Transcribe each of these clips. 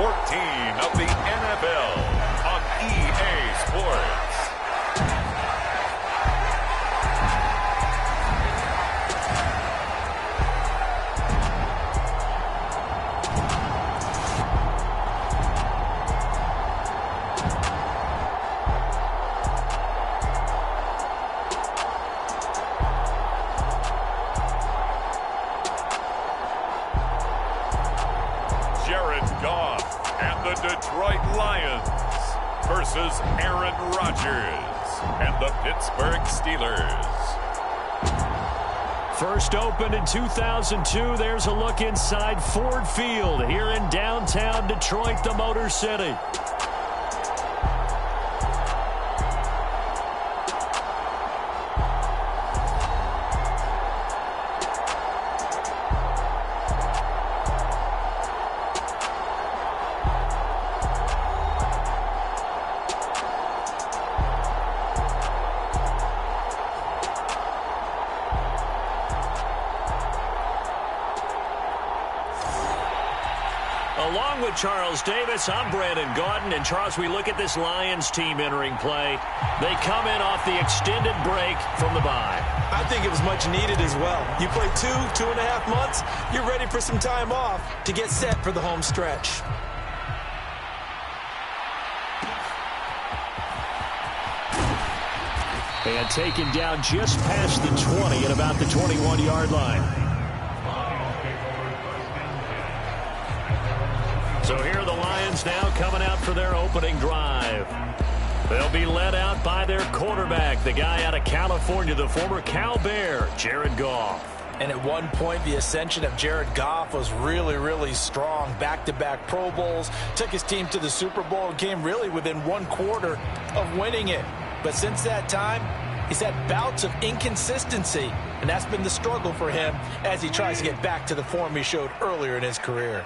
of the NFL on EA Sports. Detroit Lions versus Aaron Rodgers and the Pittsburgh Steelers. First opened in 2002. There's a look inside Ford Field here in downtown Detroit, the Motor City. Along with Charles Davis, I'm Brandon Gaudin. And Charles, we look at this Lions team entering play. They come in off the extended break from the bye. I think it was much needed as well. You play 2.5 months, you're ready for some time off to get set for the home stretch. And taken down just past the 20 at about the 21-yard line. So here are the Lions now coming out for their opening drive. They'll be led out by their quarterback, the guy out of California, the former Cal Bear, Jared Goff. And at one point, the ascension of Jared Goff was really, really strong. Back-to-back Pro Bowls, took his team to the Super Bowl, and came really within one quarter of winning it. But since that time, he's had bouts of inconsistency, and that's been the struggle for him as he tries to get back to the form he showed earlier in his career.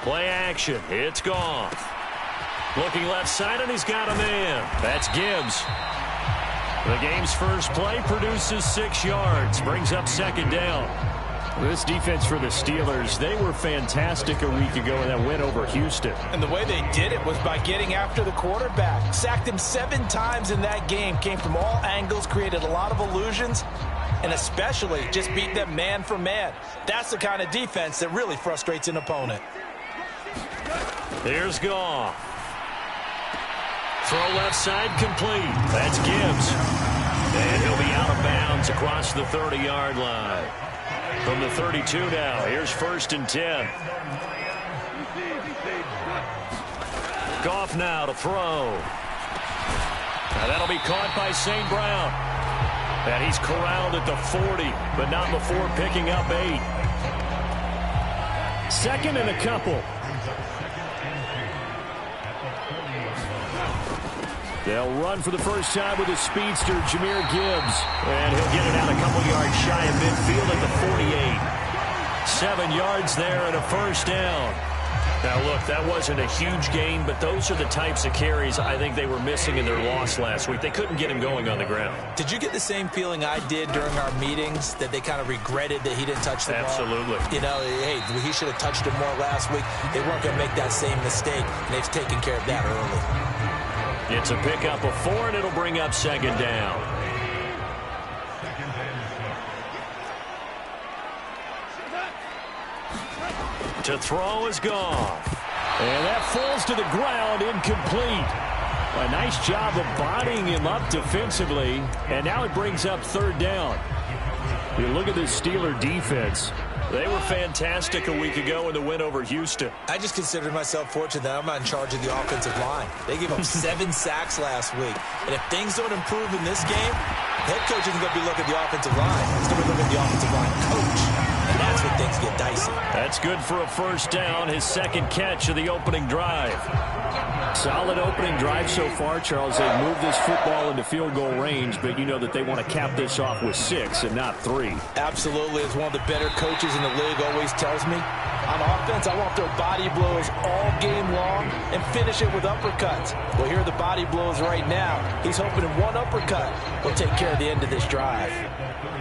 Play action. It's Goff. Looking left side, and he's got a man. That's Gibbs. The game's first play produces 6 yards. Brings up second down. This defense for the Steelers, they were fantastic a week ago in that win over Houston. And the way they did it was by getting after the quarterback. Sacked him 7 times in that game. Came from all angles, created a lot of illusions, and especially just beat them man for man. That's the kind of defense that really frustrates an opponent. Here's Goff. Throw left side complete. That's Gibbs. And he'll be out of bounds across the 30-yard line. From the 32 now, here's 1st and 10. Goff now to throw. Now that'll be caught by St. Brown. And he's corralled at the 40, but not before picking up 8. 2nd and a couple. They'll run for the first time with his speedster, Jahmyr Gibbs. And he'll get it out a couple yards shy of midfield at the 48. 7 yards there and a first down. Now, look, that wasn't a huge gain, but those are the types of carries I think they were missing in their loss last week. They couldn't get him going on the ground. Did you get the same feeling I did during our meetings, that they kind of regretted that he didn't touch the ball? Absolutely. You know, hey, he should have touched it more last week. They weren't going to make that same mistake, and they've taken care of that early. It's a pickup of 4, and it'll bring up second down. To throw is Goff. And that falls to the ground, incomplete. A nice job of bodying him up defensively, and now it brings up 3rd down. You look at this Steeler defense. They were fantastic a week ago in the win over Houston. I just consider myself fortunate that I'm not in charge of the offensive line. They gave up 7 sacks last week. And if things don't improve in this game, head coach isn't going to be looking at the offensive line. He's going to be looking at the offensive line coach. And that's when things get dicey. That's good for a first down, his 2nd catch of the opening drive. Solid opening drive so far, Charles. They've moved this football into field goal range, but you know that they want to cap this off with 6 and not 3. Absolutely. As one of the better coaches in the league always tells me, on offense, I want their body blows all game long and finish it with uppercuts. Well, here are the body blows right now. He's hoping in one uppercut will take care of the end of this drive.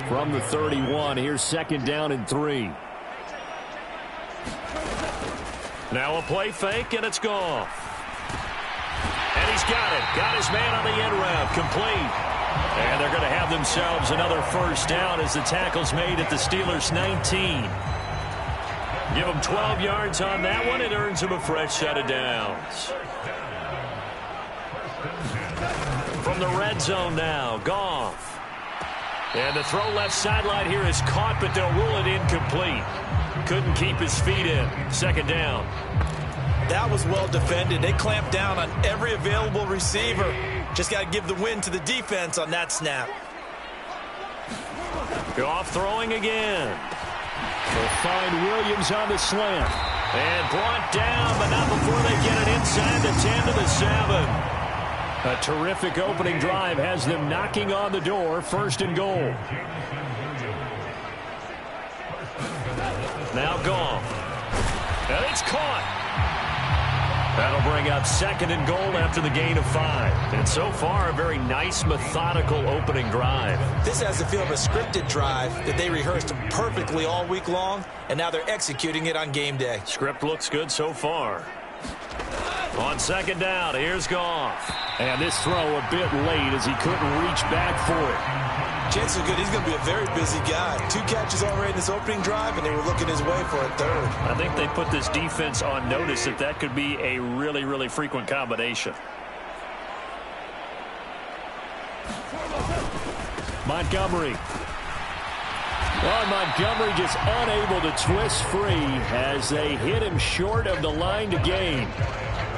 From the 31, here's 2nd down and 3. Now a play fake, and it's gone. And he's got it. Got his man on the end route. Complete. And they're going to have themselves another first down as the tackle's made at the Steelers' 19. Give them 12 yards on that one. It earns them a fresh set of downs. From the red zone now, Goff. And the throw left sideline here is caught, but they'll rule it incomplete. Couldn't keep his feet in. Second down. That was well defended. They clamped down on every available receiver. Just got to give the win to the defense on that snap. Goff throwing again. They'll find Williams on the slant. And brought down, but not before they get it inside the 10 to the 7. A terrific opening drive has them knocking on the door. First and goal. Now Goff. And it's caught. That'll bring up second and goal after the gain of 5. And so far, a very nice, methodical opening drive. This has the feel of a scripted drive that they rehearsed perfectly all week long, and now they're executing it on game day. Script looks good so far. On second down, here's Goff. And this throw a bit late as he couldn't reach back for it. Chances are good he's going to be a very busy guy. 2 catches already in this opening drive, and they were looking his way for a third. I think they put this defense on notice that could be a really, really frequent combination. Montgomery. Well, Montgomery just unable to twist free as they hit him short of the line to gain.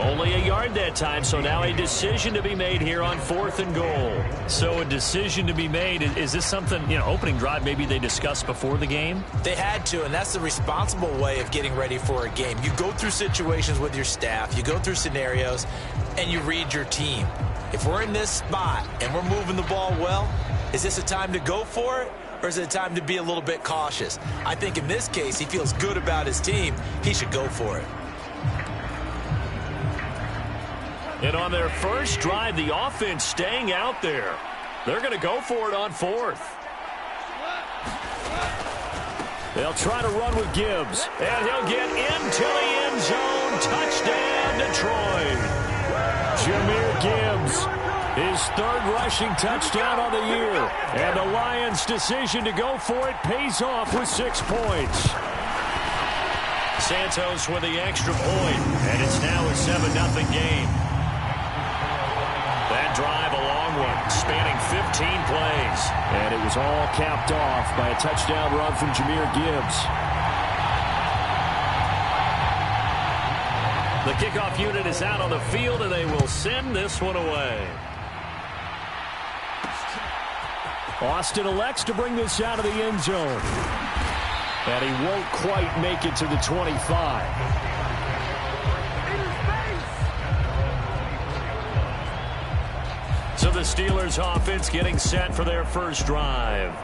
Only a yard that time, so now a decision to be made here on 4th and goal. So a decision to be made. Is this something, opening drive maybe they discussed before the game? They had to, and that's the responsible way of getting ready for a game. You go through situations with your staff, you go through scenarios, and you read your team. If we're in this spot and we're moving the ball well, is this a time to go for it? Or is it a time to be a little bit cautious? I think in this case, he feels good about his team. He should go for it. And on their first drive, the offense staying out there. They're going to go for it on 4th. They'll try to run with Gibbs. And he'll get into the end zone. Touchdown, Detroit. Jahmyr Gibbs. His 3rd rushing touchdown of the year. And the Lions' decision to go for it pays off with 6 points. Santos with the extra point. And it's now a 7-0 game. That drive, a long one, spanning 15 plays. And it was all capped off by a touchdown run from Jahmyr Gibbs. The kickoff unit is out on the field, and they will send this one away. Austin elects to bring this out of the end zone. And he won't quite make it to the 25. So the Steelers offense getting set for their first drive.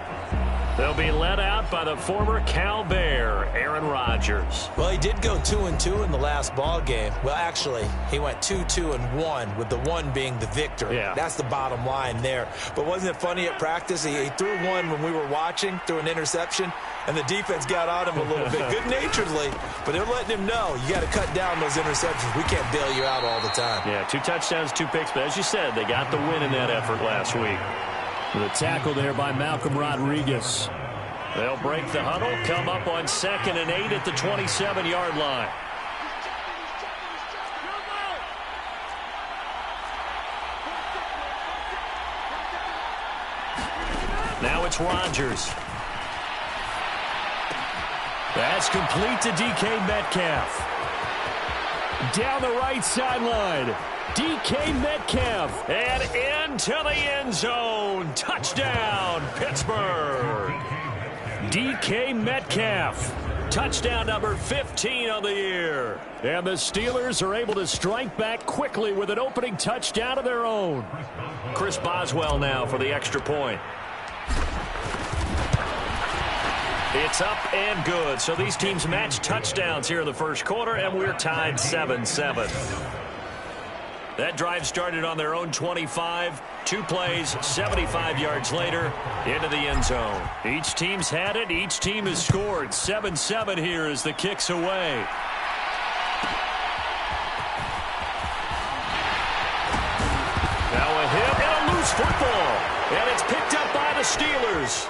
They'll be led out by the former Cal Bear, Aaron Rodgers. Well, he did go 2-2 in the last ball game. Well, actually, he went 2-2-1, with the 1 being the victory. Yeah. That's the bottom line there. But wasn't it funny at practice? He threw one when we were watching, threw an interception, and the defense got on him a little bit, good-naturedly. But they're letting him know, you got to cut down those interceptions. We can't bail you out all the time. Yeah, 2 touchdowns, 2 picks. But as you said, they got the win in that effort last week. The tackle there by Malcolm Rodriguez. They'll break the huddle, come up on 2nd and 8 at the 27-yard line. Now it's Rodgers. That's complete to DK Metcalf. Down the right sideline. DK Metcalf. And into the end zone. Touchdown, Pittsburgh. DK Metcalf. Touchdown number 15 of the year. And the Steelers are able to strike back quickly with an opening touchdown of their own. Chris Boswell now for the extra point. It's up and good. So these teams match touchdowns here in the first quarter, and we're tied 7-7. That drive started on their own 25. 2 plays, 75 yards later, into the end zone. Each team's had it. Each team has scored. 7-7 here as the kick's away. Now a hit and a loose football. And it's picked up by the Steelers.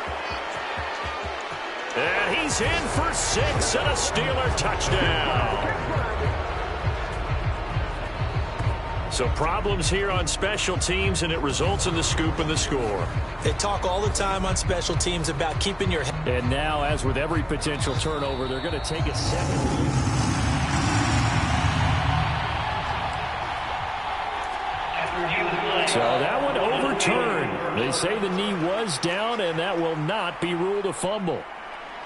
And he's in for 6 and a Steeler touchdown. So problems here on special teams, and it results in the scoop and the score. They talk all the time on special teams about keeping your head. And now, as with every potential turnover, they're going to take a second. So that one overturned. They say the knee was down, and that will not be ruled a fumble.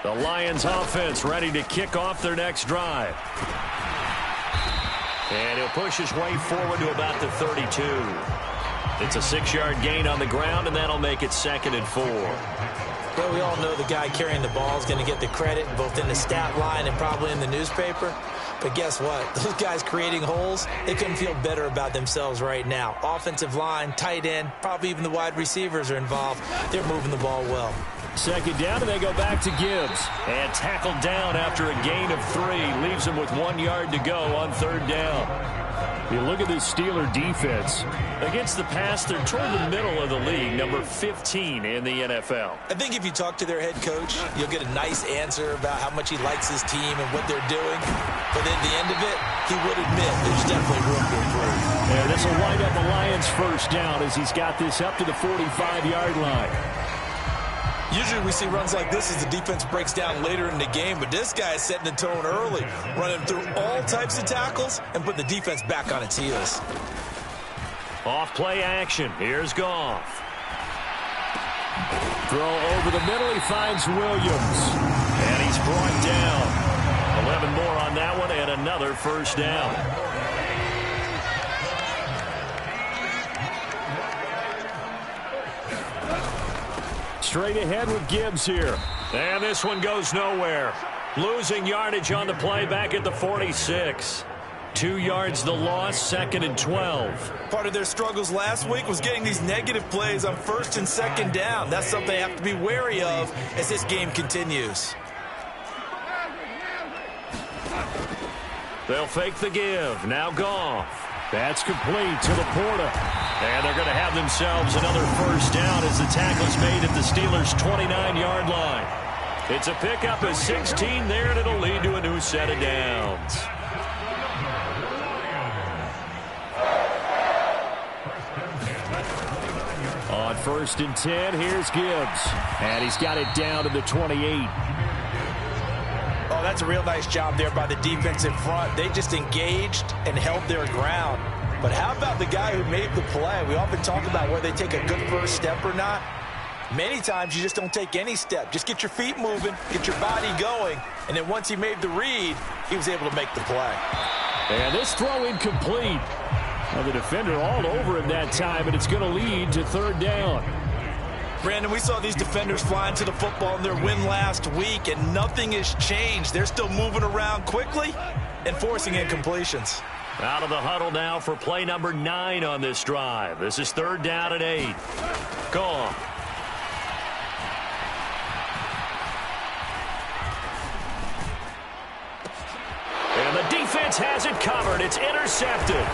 The Lions offense ready to kick off their next drive. And he'll push his way forward to about the 32. It's a 6-yard gain on the ground, and that'll make it 2nd and 4. Well, we all know the guy carrying the ball is going to get the credit, both in the stat line and probably in the newspaper. But guess what? Those guys creating holes, they couldn't feel better about themselves right now. Offensive line, tight end, probably even the wide receivers are involved. They're moving the ball well. 2nd down, and they go back to Gibbs. And tackled down after a gain of 3. Leaves him with 1 yard to go on 3rd down. You look at this Steeler defense. Against the pass, they're toward the middle of the league, number 15 in the NFL. I think if you talk to their head coach, you'll get a nice answer about how much he likes his team and what they're doing. But at the end of it, he would admit there's definitely room to improve. And this will wind up the Lions' 1st down as he's got this up to the 45-yard line. Usually we see runs like this as the defense breaks down later in the game, but this guy is setting the tone early, running through all types of tackles and putting the defense back on its heels. Off play action. Here's Goff. Throw over the middle. He finds Williams. And he's brought down. 11 more on that one and another 1st down. Straight ahead with Gibbs here. And this one goes nowhere. Losing yardage on the play back at the 46. 2 yards the loss, 2nd and 12. Part of their struggles last week was getting these negative plays on 1st and 2nd down. That's something they have to be wary of as this game continues. They'll fake the give. Now Goff. That's complete to Laporta. And they're going to have themselves another 1st down as the tackle's made at the Steelers' 29-yard line. It's a pickup of 16 there, and it'll lead to a new set of downs. On 1st and 10, here's Gibbs. And he's got it down to the 28. Oh, that's a real nice job there by the defensive front. They just engaged and held their ground. But how about the guy who made the play? We often talk about whether they take a good 1st step or not. Many times you just don't take any step. Just get your feet moving, get your body going, and then once he made the read, he was able to make the play. And this throw incomplete. Now the defender all over him that time, and it's going to lead to 3rd down. Brandon, we saw these defenders flying to the football in their win last week, and nothing has changed. They're still moving around quickly and forcing incompletions. Out of the huddle now for play number 9 on this drive. This is 3rd down and 8. Goff. And the defense has it covered. It's intercepted.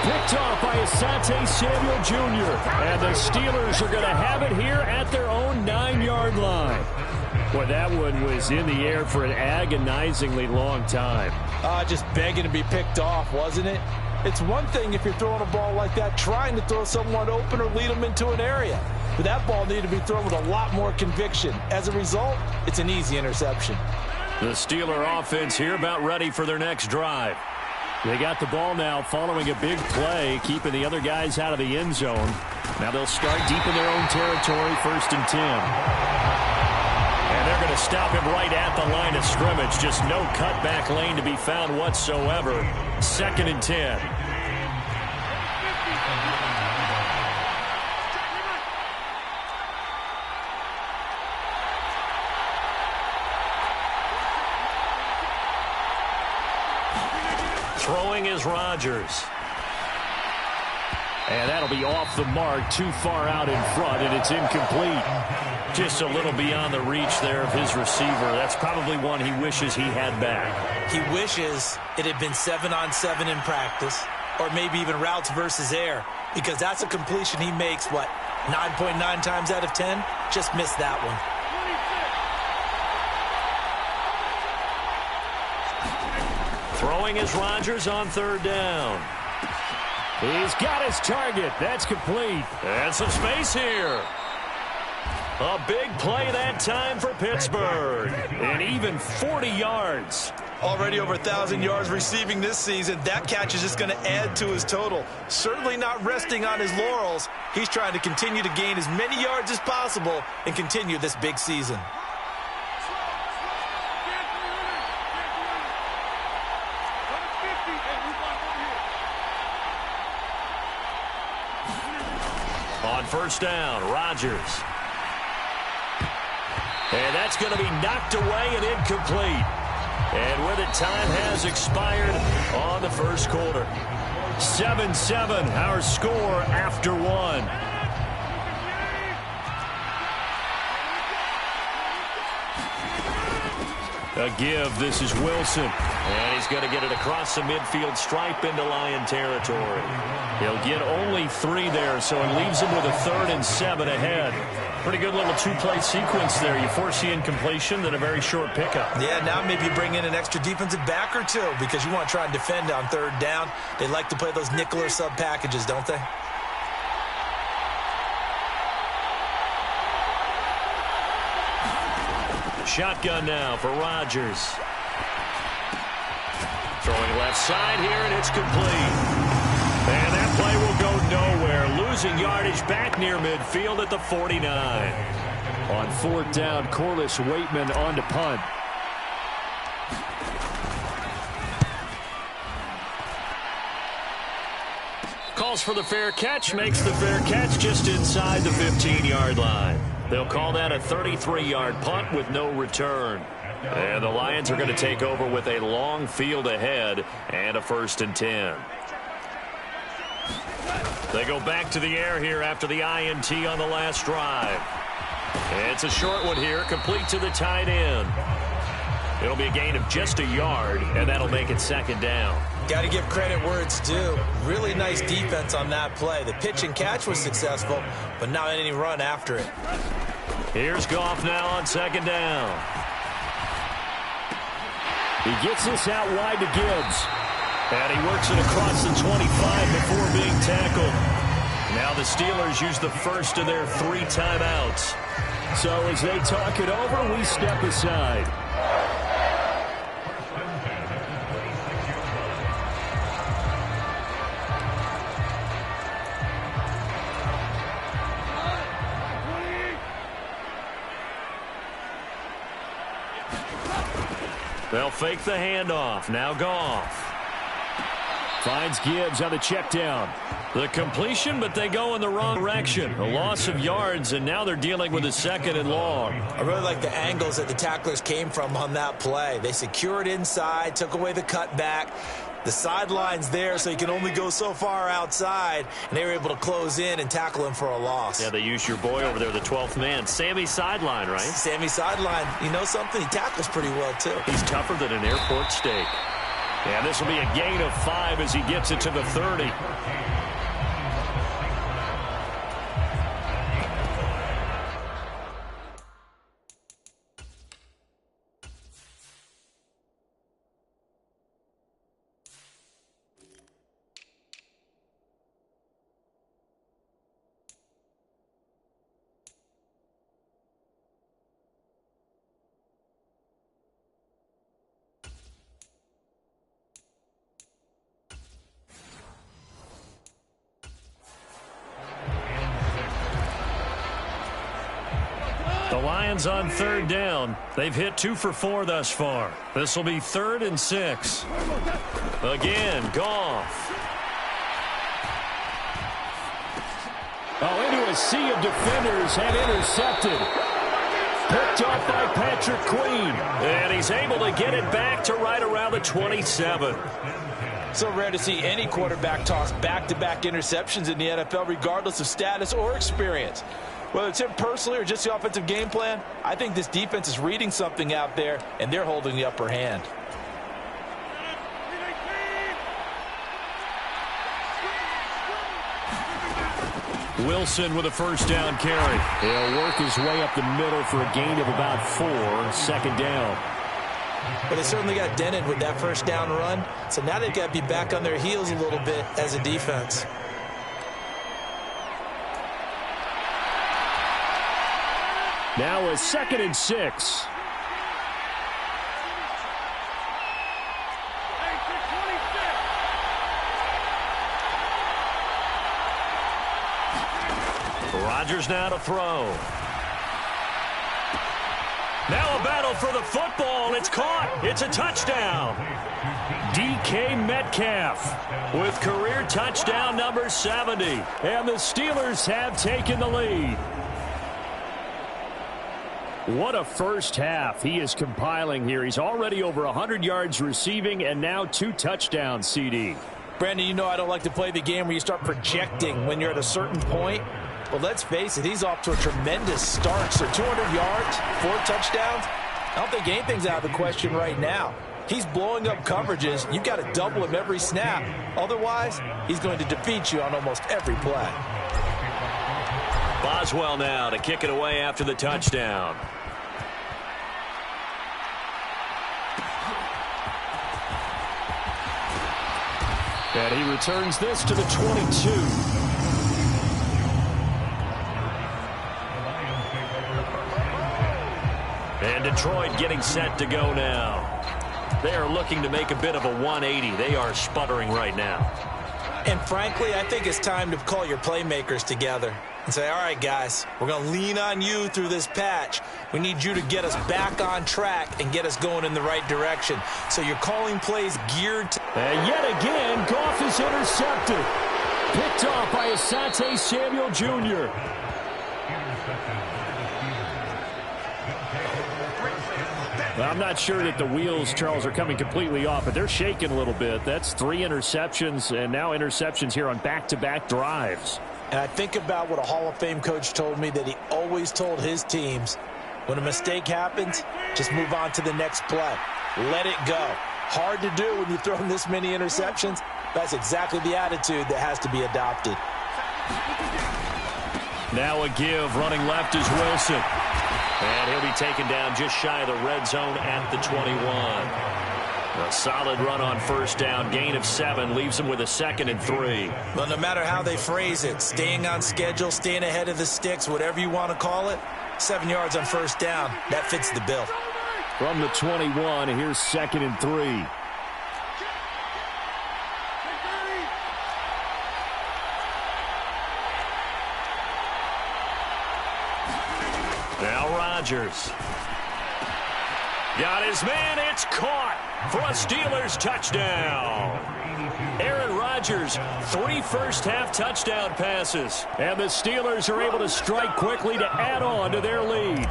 Picked off by Asante Samuel Jr. And the Steelers are going to have it here at their own 9-yard line. Boy, that one was in the air for an agonizingly long time. Just begging to be picked off, wasn't it? It's one thing if you're throwing a ball like that, trying to throw someone open or lead them into an area. But that ball needed to be thrown with a lot more conviction. As a result, it's an easy interception. The Steeler offense here about ready for their next drive. They got the ball now following a big play, keeping the other guys out of the end zone. Now they'll start deep in their own territory, 1st and 10. And they're going to stop him right at the line of scrimmage. Just no cutback lane to be found whatsoever. 2nd and 10. Throwing is Rodgers. And that'll be off the mark, too far out in front, and it's incomplete. Just a little beyond the reach there of his receiver. That's probably one he wishes he had back. He wishes it had been 7-on-7 in practice, or maybe even routes versus air, because that's a completion he makes, 9.9 times out of 10? Just missed that one. Throwing is Rodgers on third down. He's got his target. That's complete. And some space here. A big play that time for Pittsburgh. And even 40 yards. Already over 1,000 yards receiving this season. That catch is just going to add to his total. Certainly not resting on his laurels. He's trying to continue to gain as many yards as possible and continue this big season. On first down, Rodgers. And that's going to be knocked away and incomplete. And with it, time has expired on the first quarter. 7-7, our score after one. A give, this is Wilson. And he's going to get it across the midfield stripe into Lion territory. He'll get only 3 there, so it leaves him with a 3rd and 7 ahead. Pretty good little 2-play sequence there. You force the incompletion, then a very short pickup. Yeah, now maybe you bring in an extra defensive back or two because you want to try and defend on third down. They like to play those nickel or sub packages, don't they? Shotgun now for Rodgers. Throwing left side here, and it's complete. And that play will go nowhere. Losing yardage back near midfield at the 49. On 4th down, Corliss Waitman on to punt. Calls for the fair catch, makes the fair catch just inside the 15-yard line. They'll call that a 33-yard punt with no return. And the Lions are going to take over with a long field ahead and a 1st and 10. They go back to the air here after the INT on the last drive. It's a short one here, complete to the tight end. It'll be a gain of just a yard, and that'll make it 2nd down. Got to give credit where it's due. Really nice defense on that play. The pitch and catch was successful, but not any run after it. Here's Goff now on 2nd down. He gets this out wide to Gibbs. And he works it across the 25 before being tackled. Now the Steelers use the first of their 3 timeouts. So as they talk it over, we step aside. They'll fake the handoff. Now Goff. Finds Gibbs on the check down. The completion, but they go in the wrong direction. A loss of yards, and now they're dealing with a 2nd and long. I really like the angles that the tacklers came from on that play. They secured inside, took away the cutback. The sideline's there, so you can only go so far outside, and they were able to close in and tackle him for a loss. Yeah, they used your boy over there, the 12th man. Sammy Sideline, right? Sammy Sideline. You know something? He tackles pretty well, too. He's tougher than an airport steak. And this will be a gain of 5 as he gets it to the 30. The Lions on 3rd down. They've hit 2 for 4 thus far. This will be 3rd and 6. Again, Goff. Oh, into a sea of defenders and intercepted. Picked off by Patrick Queen. And he's able to get it back to right around the 27. So rare to see any quarterback toss back-to-back interceptions in the NFL, regardless of status or experience. Whether it's him personally or just the offensive game plan, I think this defense is reading something out there, and they're holding the upper hand. Wilson with a first down carry. He'll work his way up the middle for a gain of about 4, second down. But they certainly got dented with that first down run, so now they've got to be back on their heels a little bit as a defense. Now a 2nd and 6. Rodgers now to throw. Now a battle for the football. It's caught. It's a touchdown. DK Metcalf with career touchdown number 70. And the Steelers have taken the lead. What a first half he is compiling here. He's already over 100 yards receiving and now 2 touchdowns, CD. Brandon, you know I don't like to play the game where you start projecting when you're at a certain point. Well, let's face it, he's off to a tremendous start. So 200 yards, 4 touchdowns. I don't think anything's out of the question right now. He's blowing up coverages. You've got to double him every snap. Otherwise, he's going to defeat you on almost every play. Boswell now to kick it away after the touchdown. And he returns this to the 22. And Detroit getting set to go now. They are looking to make a bit of a 180. They are sputtering right now. And frankly, I think it's time to call your playmakers together and say, all right, guys, we're going to lean on you through this patch. We need you to get us back on track and get us going in the right direction. So you're calling plays geared to... And yet again, Goff is intercepted. Picked off by Asante Samuel Jr. Well, I'm not sure that the wheels, Charles, are coming completely off, but they're shaking a little bit. That's 3 interceptions, and now interceptions here on back-to-back drives. And I think about what a Hall of Fame coach told me, that he always told his teams, when a mistake happens, just move on to the next play. Let it go. Hard to do when you've thrown this many interceptions. That's exactly the attitude that has to be adopted. Now a give, running left is Wilson. And he'll be taken down just shy of the red zone at the 21. A solid run on first down. Gain of 7 leaves him with a 2nd and 3. Well, no matter how they phrase it, staying on schedule, staying ahead of the sticks, whatever you want to call it, 7 yards on first down, that fits the bill. From the 21, here's 2nd and 3. Now Rodgers. Got his man. It's caught for a Steelers touchdown. Aaron Rodgers, 3 first-half touchdown passes. And the Steelers are able to strike quickly to add on to their lead.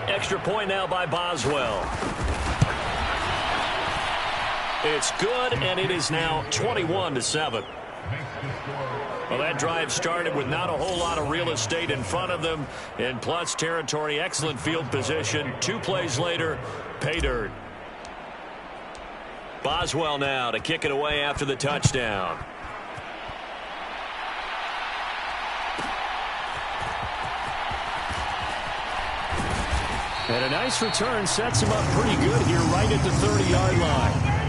Extra point now by Boswell. It's good, and it is now 21-7. Well, that drive started with not a whole lot of real estate in front of them. In plus territory, excellent field position. 2 plays later, pay dirt. Boswell now to kick it away after the touchdown. And a nice return sets him up pretty good here right at the 30-yard line.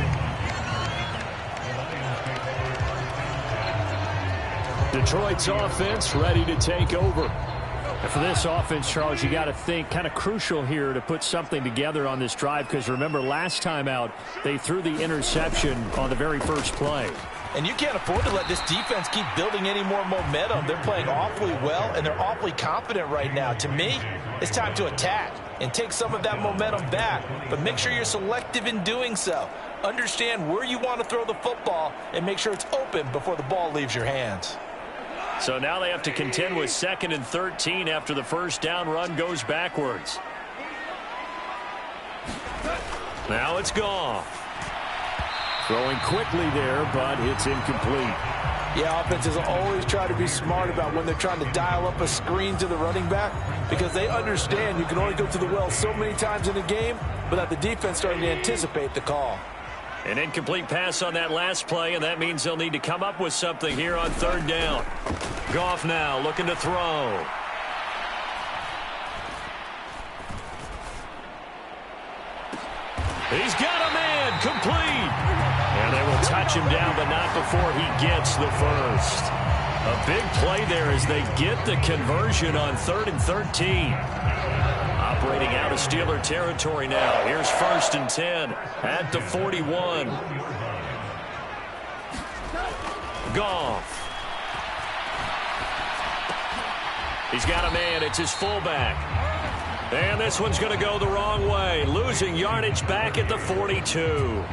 Detroit's offense ready to take over. And for this offense, Charles, you got to think kind of crucial here to put something together on this drive, because remember last time out they threw the interception on the very first play. And you can't afford to let this defense keep building any more momentum. They're playing awfully well, and they're awfully confident right now. To me, it's time to attack and take some of that momentum back. But make sure you're selective in doing so. Understand where you want to throw the football and make sure it's open before the ball leaves your hands. So now they have to contend with 2nd and 13 after the first down run goes backwards. Now it's gone. Throwing quickly there, but it's incomplete. Yeah, offenses always try to be smart about when they're trying to dial up a screen to the running back because they understand you can only go to the well so many times in a game without the defense starting to anticipate the call. An incomplete pass on that last play, and that means they'll need to come up with something here on third down. Goff now looking to throw. He's got a man, complete. And they will touch him down, but not before he gets the first. A big play there as they get the conversion on 3rd and 13. Operating out of Steeler territory now. Here's 1st and 10 at the 41. Goff. He's got a man. It's his fullback. And this one's going to go the wrong way. Losing yardage back at the 42.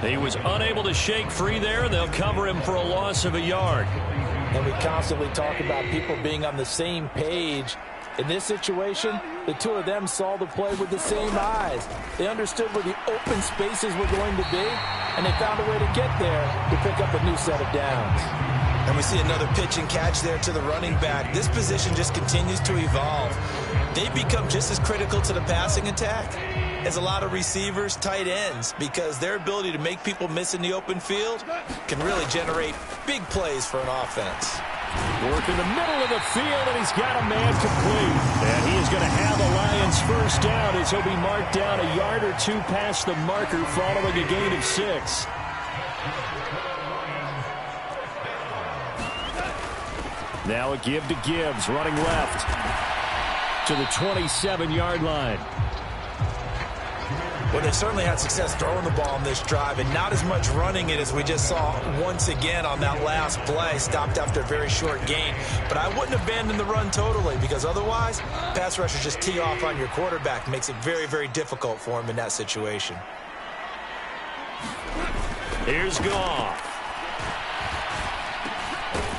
He was unable to shake free there, and they'll cover him for a loss of a yard. And we constantly talk about people being on the same page. In this situation, the two of them saw the play with the same eyes. They understood where the open spaces were going to be, and they found a way to get there to pick up a new set of downs. And we see another pitch and catch there to the running back. This position just continues to evolve. They become just as critical to the passing attack as a lot of receivers, tight ends, because their ability to make people miss in the open field can really generate big plays for an offense. Work in the middle of the field, and he's got a man complete. And he is going to have the Lions first down as he'll be marked down a yard or two past the marker following a gain of 6. Now a give to Gibbs, running left to the 27-yard line. Well, they've certainly had success throwing the ball on this drive and not as much running it as we just saw once again on that last play. Stopped after a very short gain. But I wouldn't abandon the run totally because otherwise, pass rushers just tee off on your quarterback. Makes it very, very difficult for him in that situation. Here's Goff.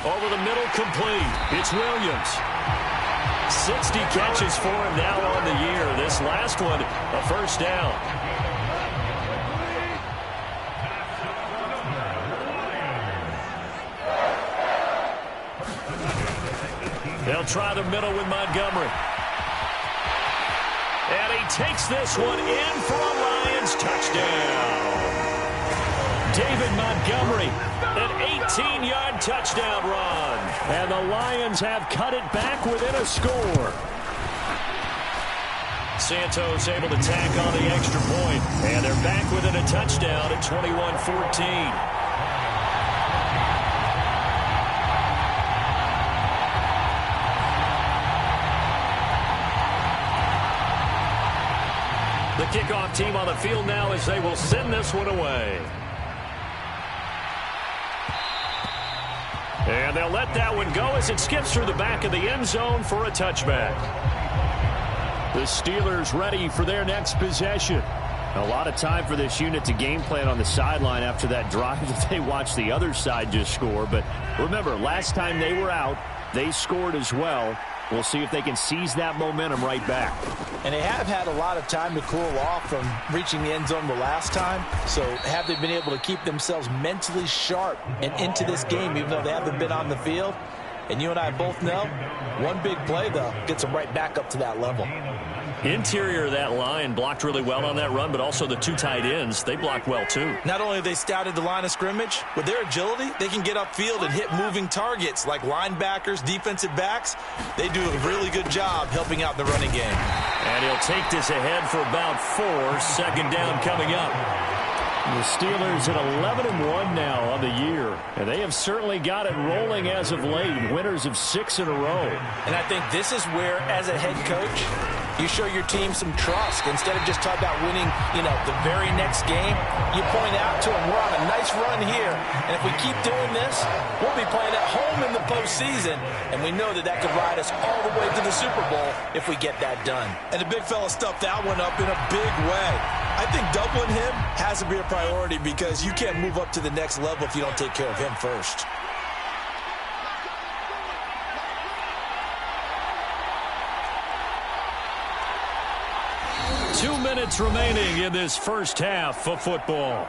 Over the middle, complete. It's Williams. 60 catches for him now on the year. This last one, a first down. They'll try the middle with Montgomery. And he takes this one in for a Lions touchdown. David Montgomery, an 18-yard touchdown run. And the Lions have cut it back within a score. Santos able to tack on the extra point. And they're back within a touchdown at 21-14. The kickoff team on the field now as they will send this one away. And they'll let that one go as it skips through the back of the end zone for a touchback. The Steelers ready for their next possession. A lot of time for this unit to game plan on the sideline after that drive that they watched the other side just score. But remember, last time they were out, they scored as well. We'll see if they can seize that momentum right back. And they have had a lot of time to cool off from reaching the end zone the last time. So have they been able to keep themselves mentally sharp and into this game even though they haven't been on the field? And you and I both know one big play, though, gets them right back up to that level. Interior of that line blocked really well on that run, but also the two tight ends, they blocked well too. Not only have they scouted the line of scrimmage, with their agility, they can get upfield and hit moving targets like linebackers, defensive backs. They do a really good job helping out the running game. And he'll take this ahead for about 4. Second down coming up. The Steelers at 11-1 now on the year, and they have certainly got it rolling as of late. Winners of 6 in a row. And I think this is where, as a head coach, you show your team some trust. Instead of just talking about winning, the very next game, you point out to them, we're on a nice run here, and if we keep doing this, we'll be playing at home in the postseason, and we know that that could ride us all the way to the Super Bowl if we get that done. And the big fella stuffed that one up in a big way. I think doubling him has to be a priority because you can't move up to the next level if you don't take care of him first. Two minutes remaining in this first half of football.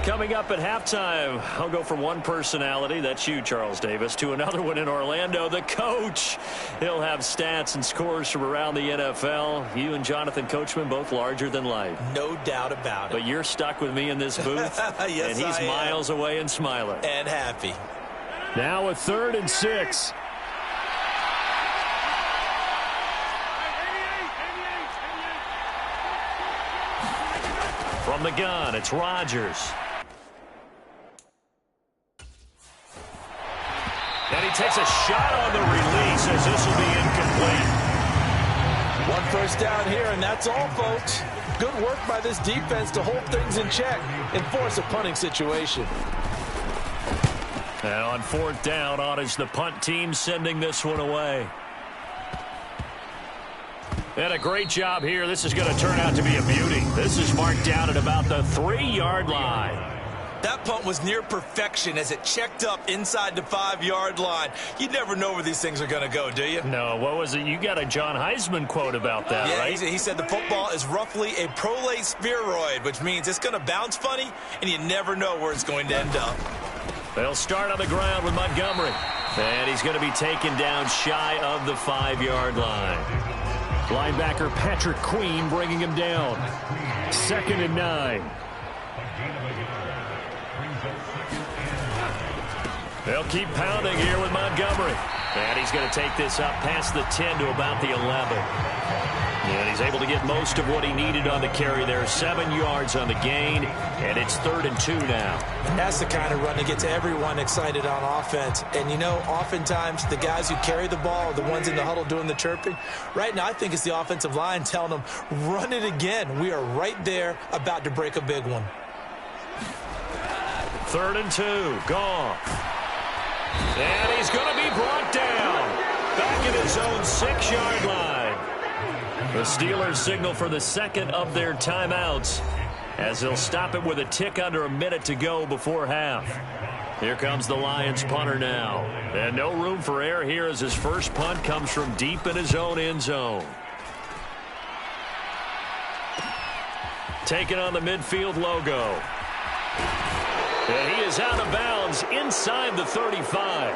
Coming up at halftime, I'll go from one personality, that's you, Charles Davis, to another one in Orlando, the coach. He'll have stats and scores from around the NFL. You and Jonathan Coachman both larger than life. No doubt about it. But you're stuck with me in this booth, yes, and he's miles away and smiling. And happy. Now a 3rd and 6. From the gun, it's Rodgers. And he takes a shot on the release as this will be incomplete. 1 first down here, and that's all, folks. Good work by this defense to hold things in check and force a punting situation. And on 4th down, on is the punt team sending this one away. And a great job here. This is going to turn out to be a beauty. This is marked down at about the 3-yard line. That punt was near perfection as it checked up inside the 5-yard line. You never know where these things are going to go, do you? No, what was it? You got a John Heisman quote about that, yeah, right? He said the football is roughly a prolate spheroid, which means it's going to bounce funny, and you never know where it's going to end up. They'll start on the ground with Montgomery. And he's going to be taken down shy of the 5-yard line. Linebacker Patrick Queen bringing him down. 2nd and 9. They'll keep pounding here with Montgomery. And he's going to take this up past the 10 to about the 11. And he's able to get most of what he needed on the carry there. 7 yards on the gain, and it's 3rd and 2 now. That's the kind of run that gets everyone excited on offense. And, you know, oftentimes the guys who carry the ball are the ones in the huddle doing the chirping. Right now, I think it's the offensive line telling them, run it again. We are right there about to break a big one. 3rd and 2, Goff. And he's going to be brought down back at his own 6-yard line. The Steelers signal for the 2nd of their timeouts as they'll stop it with a tick under a minute to go before half. Here comes the Lions punter now. And no room for error here as his first punt comes from deep in his own end zone. Taking on the midfield logo. And he is out of bounds inside the 35.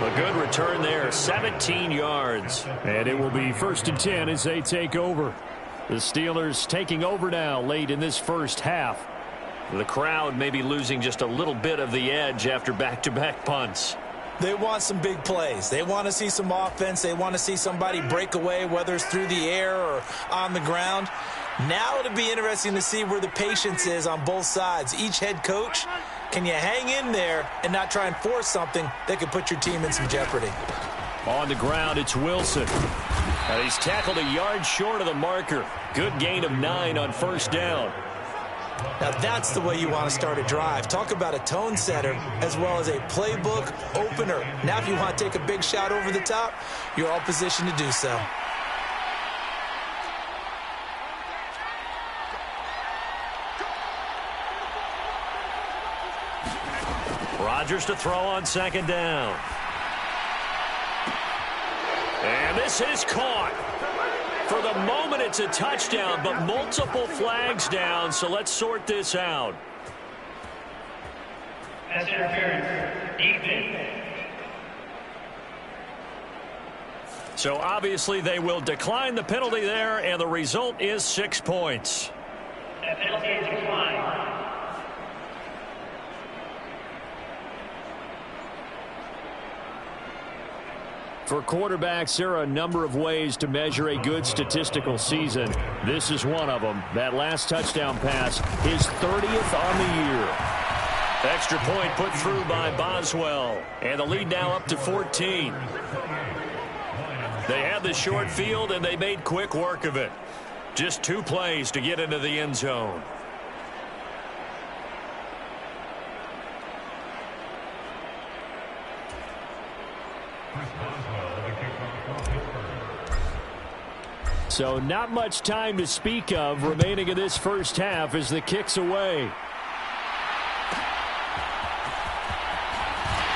A good return there, 17 yards. And it will be 1st and 10 as they take over. The Steelers taking over now late in this first half. The crowd may be losing just a little bit of the edge after back-to-back punts. They want some big plays. They want to see some offense. They want to see somebody break away, whether it's through the air or on the ground. Now it'll be interesting to see where the patience is on both sides. Each head coach, can you hang in there and not try and force something that could put your team in some jeopardy? On the ground, it's Wilson. And he's tackled a yard short of the marker. Good gain of 9 on 1st down. Now that's the way you want to start a drive. Talk about a tone setter as well as a playbook opener. Now if you want to take a big shot over the top, you're all positioned to do so. Rodgers to throw on 2nd down. And this is caught. For the moment, it's a touchdown, but multiple flags down, so let's sort this out. Pass interference. Defense. So obviously they will decline the penalty there, and the result is 6 points. That penalty is declined. For quarterbacks, there are a number of ways to measure a good statistical season. This is one of them. That last touchdown pass, his 30th on the year. Extra point put through by Boswell. And the lead now up to 14. They had the short field, and they made quick work of it. Just 2 plays to get into the end zone. So not much time to speak of remaining in this first half as the kick's away.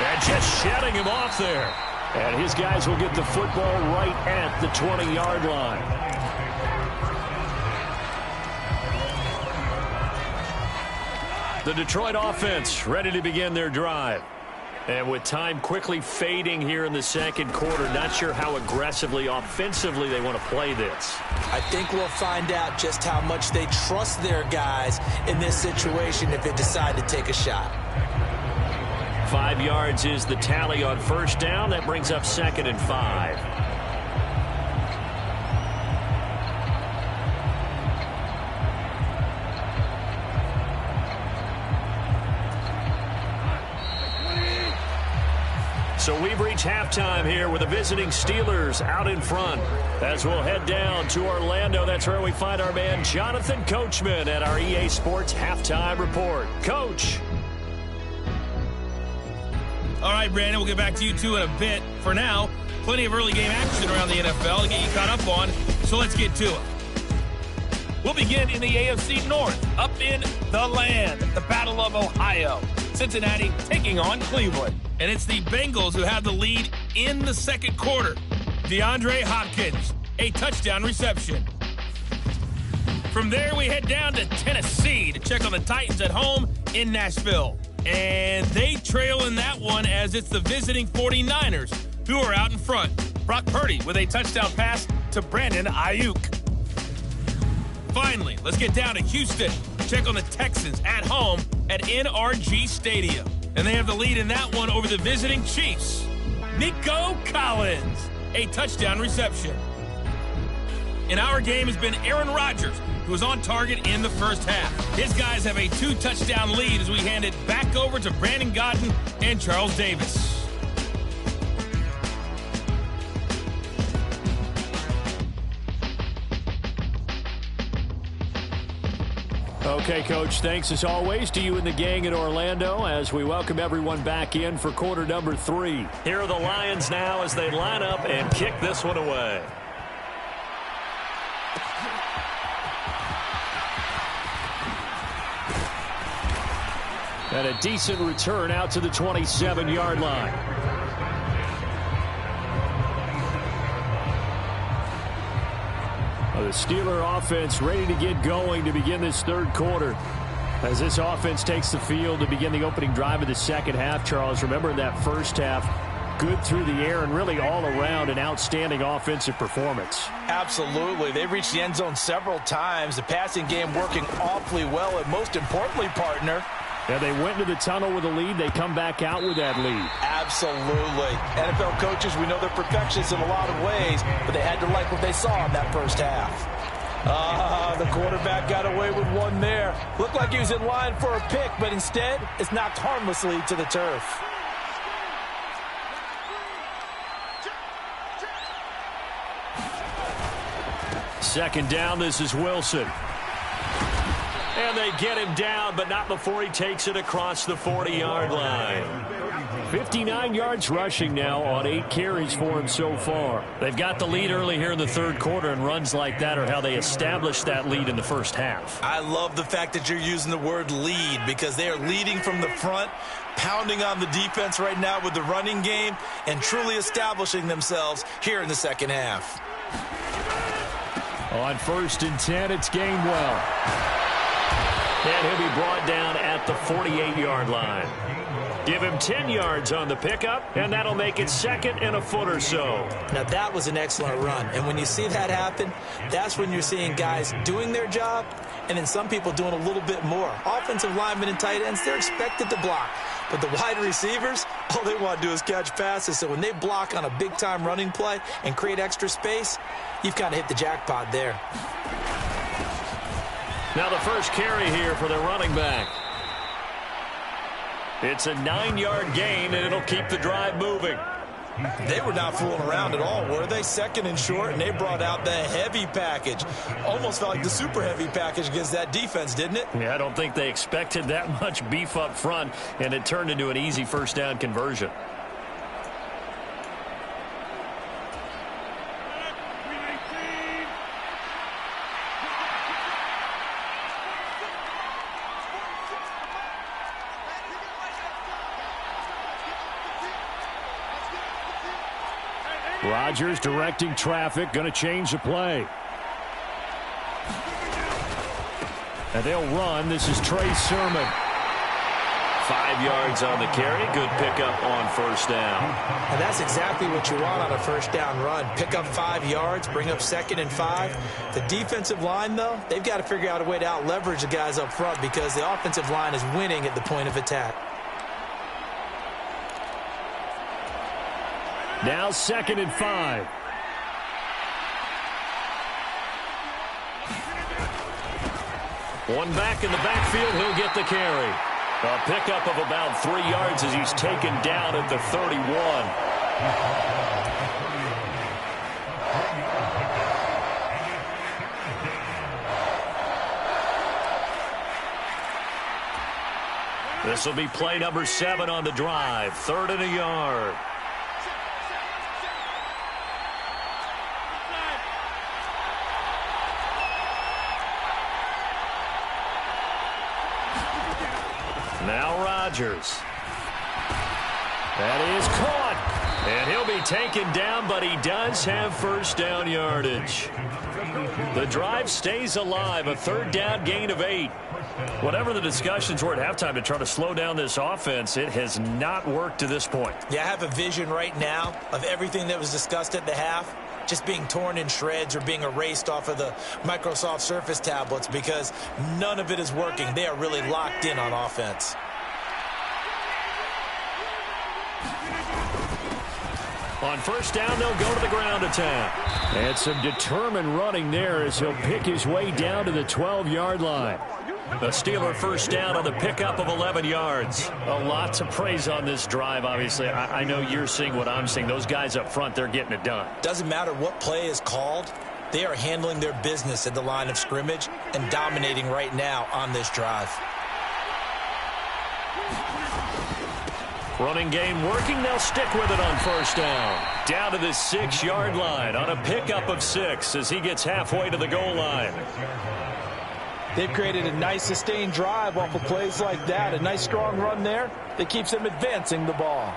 And just shutting him off there. And his guys will get the football right at the 20-yard line. The Detroit offense ready to begin their drive. And with time quickly fading here in the second quarter, not sure how aggressively, offensively they want to play this. I think we'll find out just how much they trust their guys in this situation if they decide to take a shot. 5 yards is the tally on first down. That brings up 2nd and 5. So we've reached halftime here with the visiting Steelers out in front. As we'll head down to Orlando, that's where we find our man Jonathan Coachman at our EA Sports Halftime Report. Coach. All right, Brandon, we'll get back to you two in a bit. For now, plenty of early game action around the NFL to get you caught up on, so let's get to it. We'll begin in the AFC North, up in the land, the Battle of Ohio. Cincinnati taking on Cleveland. And it's the Bengals who have the lead in the second quarter. DeAndre Hopkins, a touchdown reception. From there, we head down to Tennessee to check on the Titans at home in Nashville. And they trail in that one as it's the visiting 49ers who are out in front. Brock Purdy with a touchdown pass to Brandon Ayuk. Finally, let's get down to Houston. Check on the Texans at home at NRG Stadium. And they have the lead in that one over the visiting Chiefs. Nico Collins, a touchdown reception. In our game has been Aaron Rodgers, who was on target in the first half. His guys have a 2-touchdown lead as we hand it back over to Brandon Godden and Charles Davis. Okay, Coach, thanks as always to you and the gang in Orlando as we welcome everyone back in for quarter number 3. Here are the Lions now as they line up and kick this one away. And a decent return out to the 27-yard line. The Steeler offense ready to get going to begin this third quarter. As this offense takes the field to begin the opening drive of the second half, Charles, remember in that first half, good through the air and really all around an outstanding offensive performance. Absolutely. They've reached the end zone several times. The passing game working awfully well, and most importantly, partner, yeah, they went into the tunnel with a lead. They come back out with that lead. Absolutely. NFL coaches, we know they're perfectionists in a lot of ways, but they had to like what they saw in that first half. The quarterback got away with one there. Looked like he was in line for a pick, but instead, it's knocked harmlessly to the turf. Second down, this is Wilson. And they get him down, but not before he takes it across the 40-yard line. 59 yards rushing now on 8 carries for him so far. They've got the lead early here in the third quarter, and runs like that are how they established that lead in the first half. I love the fact that you're using the word lead because they are leading from the front, pounding on the defense right now with the running game, and truly establishing themselves here in the second half. On 1st and 10, it's Gainwell. And he'll be brought down at the 48-yard line. Give him 10 yards on the pickup, and that'll make it 2nd and a foot or so. Now, that was an excellent run. And when you see that happen, that's when you're seeing guys doing their job, and then some people doing a little bit more. Offensive linemen and tight ends, they're expected to block. But the wide receivers, all they want to do is catch passes. So when they block on a big-time running play and create extra space, you've kind of hit the jackpot there. Now the first carry here for the running back. It's a 9-yard gain, and it'll keep the drive moving. They were not fooling around at all, were they? 2nd and short, and they brought out the heavy package. Almost felt like the super heavy package against that defense, didn't it? Yeah, I don't think they expected that much beef up front, and it turned into an easy first down conversion. Rodgers directing traffic, going to change the play. And they'll run. This is Trey Sermon. 5 yards on the carry. Good pickup on first down. And that's exactly what you want on a first down run. Pick up 5 yards, bring up 2nd and 5. The defensive line, though, they've got to figure out a way to out-leverage the guys up front because the offensive line is winning at the point of attack. Now 2nd and 5. One back in the backfield, he'll get the carry. A pickup of about 3 yards as he's taken down at the 31. This will be play number 7 on the drive. 3rd and a yard. Now Rodgers. That is caught. And he'll be taken down, but he does have first down yardage. The drive stays alive. A 3rd down gain of 8. Whatever the discussions were at halftime to try to slow down this offense, it has not worked to this point. Yeah, I have a vision right now of everything that was discussed at the half just being torn in shreds or being erased off of the Microsoft Surface tablets because none of it is working. They are really locked in on offense. On first down, they'll go to the ground attack. And some determined running there as he'll pick his way down to the 12-yard line. The Steeler first down on the pickup of 11 yards. A lot to praise on this drive, obviously. I know you're seeing what I'm seeing. Those guys up front, they're getting it done. Doesn't matter what play is called. They are handling their business at the line of scrimmage and dominating right now on this drive. Running game working. They'll stick with it on first down. Down to the 6-yard line on a pickup of 6 as he gets halfway to the goal line. They've created a nice sustained drive off of plays like that. A nice strong run there that keeps them advancing the ball.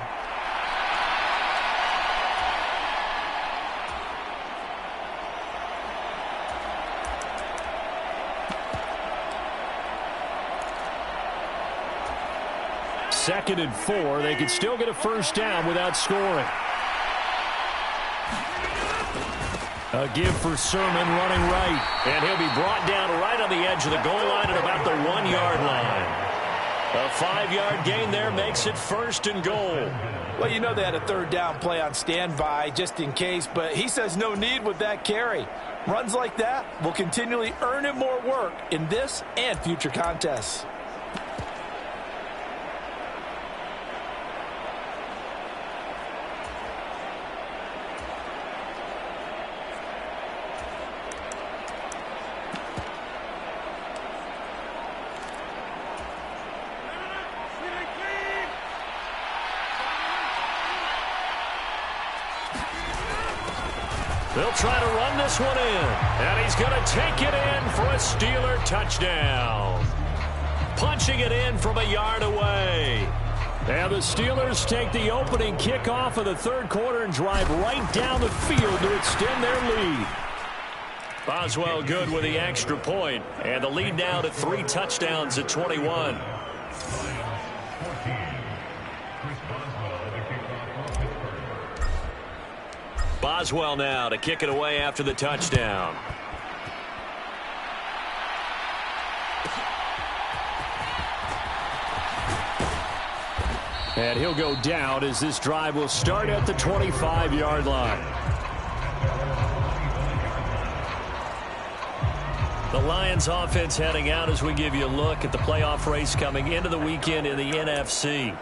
Second and 4. They could still get a first down without scoring. A give for Sermon running right. And he'll be brought down right on the edge of the goal line at about the 1-yard line. A 5-yard gain there makes it 1st and goal. Well, you know they had a 3rd down play on standby just in case, but he says no need with that carry. Runs like that will continually earn him more work in this and future contests. They'll try to run this one in. And he's going to take it in for a Steeler touchdown. Punching it in from a yard away. And the Steelers take the opening kickoff of the 3rd quarter and drive right down the field to extend their lead. Boswell good with the extra point. And the lead now to 3 touchdowns at 21. Boswell now to kick it away after the touchdown. And he'll go down as this drive will start at the 25-yard line. The Lions offense heading out as we give you a look at the playoff race coming into the weekend in the NFC.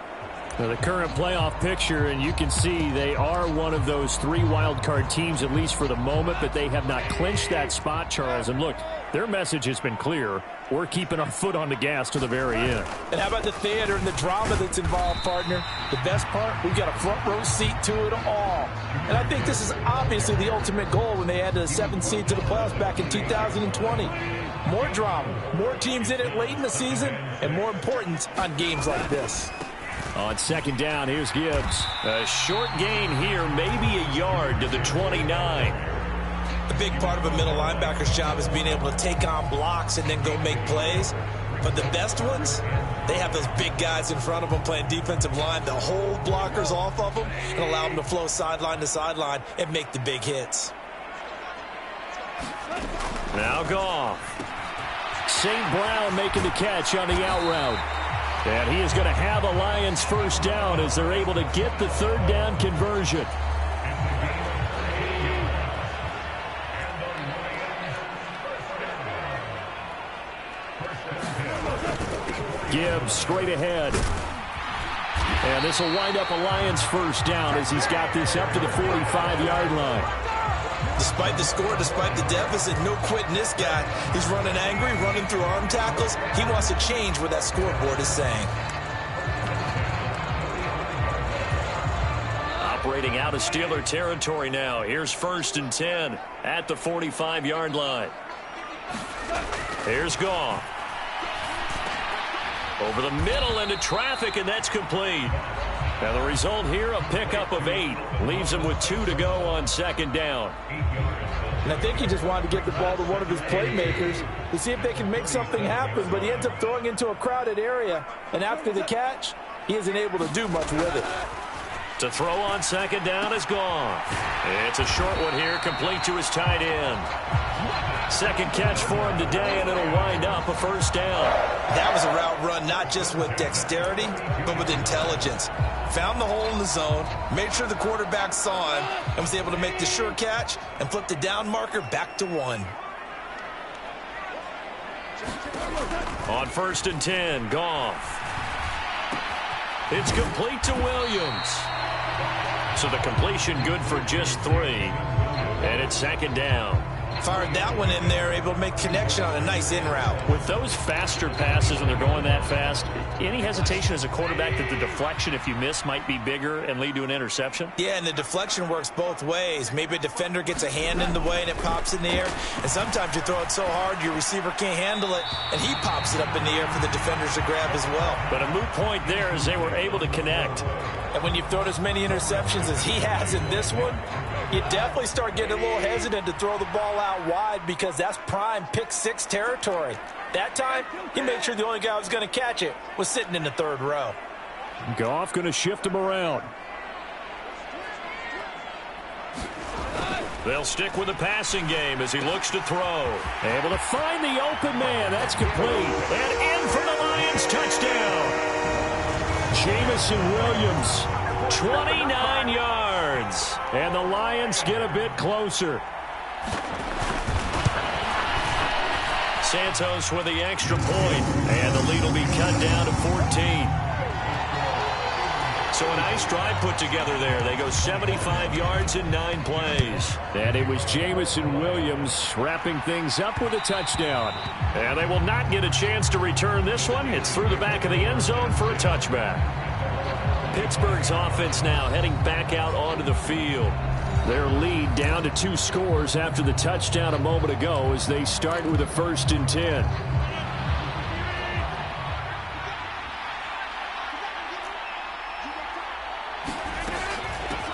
Now the current playoff picture, and you can see they are one of those 3 wildcard teams, at least for the moment, but they have not clinched that spot, Charles. And look, their message has been clear. We're keeping our foot on the gas to the very end. And how about the theater and the drama that's involved, partner? The best part, we've got a front row seat to it all. And I think this is obviously the ultimate goal when they added a 7th seed to the playoffs back in 2020. More drama, more teams in it late in the season, and more importance on games like this. On 2nd down, here's Gibbs. A short gain here, maybe a yard to the 29. A big part of a middle linebacker's job is being able to take on blocks and then go make plays. But the best ones, they have those big guys in front of them playing defensive line that hold blockers off of them and allow them to flow sideline to sideline and make the big hits. Now Goff. St. Brown making the catch on the out route. And he is going to have a Lions first down as they're able to get the third down conversion. Gibbs straight ahead. And this will wind up a Lions first down as he's got this up to the 45-yard line. Despite the score, despite the deficit, no quitting this guy. He's running angry, running through arm tackles. He wants to change what that scoreboard is saying. Operating out of Steeler territory now. Here's 1st and 10 at the 45-yard line. Here's Goff. Over the middle into traffic, and that's complete. Now the result here, a pickup of 8. Leaves him with 2 to go on 2nd down. And I think he just wanted to get the ball to one of his playmakers to see if they can make something happen, but he ends up throwing into a crowded area. And after the catch, he isn't able to do much with it. To throw on 2nd down is gone. It's a short one here, complete to his tight end. 2nd catch for him today, and it'll wind up a first down. That was a route run not just with dexterity, but with intelligence. Found the hole in the zone, made sure the quarterback saw him, and was able to make the sure catch and flip the down marker back to 1. On 1st and 10, Goff. It's complete to Williams. So the completion good for just 3. And it's 2nd down. Fired that one in there, able to make connection on a nice in route. With those faster passes and they're going that fast, any hesitation as a quarterback that the deflection, if you miss, might be bigger and lead to an interception? Yeah, and the deflection works both ways. Maybe a defender gets a hand in the way and it pops in the air. And sometimes you throw it so hard your receiver can't handle it, and he pops it up in the air for the defenders to grab as well. But a moot point there as they were able to connect. And when you've thrown as many interceptions as he has in this one, you definitely start getting a little hesitant to throw the ball out wide because that's prime pick 6 territory. That time, he made sure the only guy who was going to catch it was sitting in the 3rd row. Goff going to shift him around. They'll stick with the passing game as he looks to throw. Able to find the open man. That's complete. And in for the Lions touchdown. Jamison Williams, 29 yards. And the Lions get a bit closer. Santos with the extra point, and the lead will be cut down to 14. So a nice drive put together there. They go 75 yards in 9 plays. And it was Jamison Williams wrapping things up with a touchdown. And they will not get a chance to return this one. It's through the back of the end zone for a touchback. Pittsburgh's offense now heading back out onto the field. Their lead down to 2 scores after the touchdown a moment ago as they start with a 1st and 10.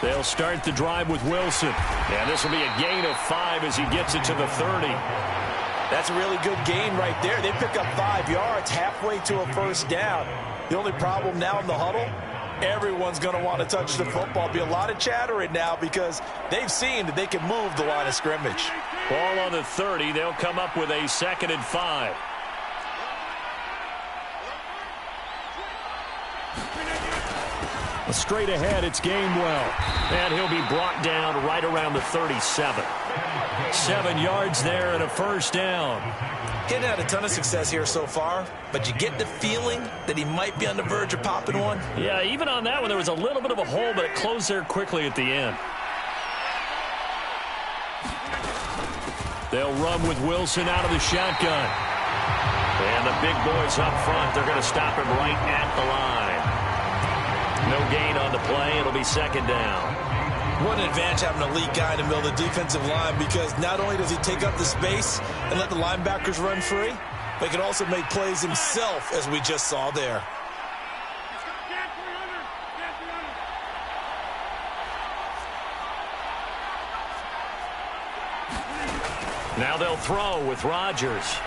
They'll start the drive with Wilson. And this will be a gain of 5 as he gets it to the 30. That's a really good gain right there. They pick up 5 yards halfway to a first down. The only problem now in the huddle, everyone's going to want to touch the football. Be a lot of chattering now because they've seen that they can move the line of scrimmage. Ball on the 30. They'll come up with a 2nd and 5. Straight ahead, it's Gainwell. And he'll be brought down right around the 37. 7 yards there and a first down. He hadn't had a ton of success here so far, but you get the feeling that he might be on the verge of popping one. Yeah, even on that one, there was a little bit of a hole, but it closed there quickly at the end. They'll run with Wilson out of the shotgun. And the big boys up front, they're going to stop him right at the line. No gain on the play. It'll be 2nd down. What an advantage having an elite guy in the middle of the defensive line, because not only does he take up the space and let the linebackers run free, but he can also make plays himself, as we just saw there. Now they'll throw with Rodgers.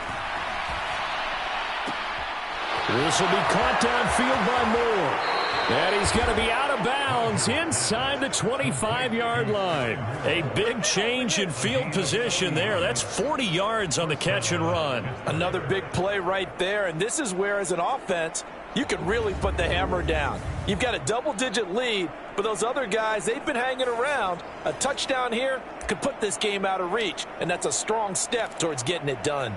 This will be caught downfield by Moore. And he's going to be out of bounds inside the 25-yard line. A big change in field position there. That's 40 yards on the catch and run. Another big play right there, and this is where, as an offense, you can really put the hammer down. You've got a double-digit lead, but those other guys, they've been hanging around. A touchdown here could put this game out of reach, and that's a strong step towards getting it done.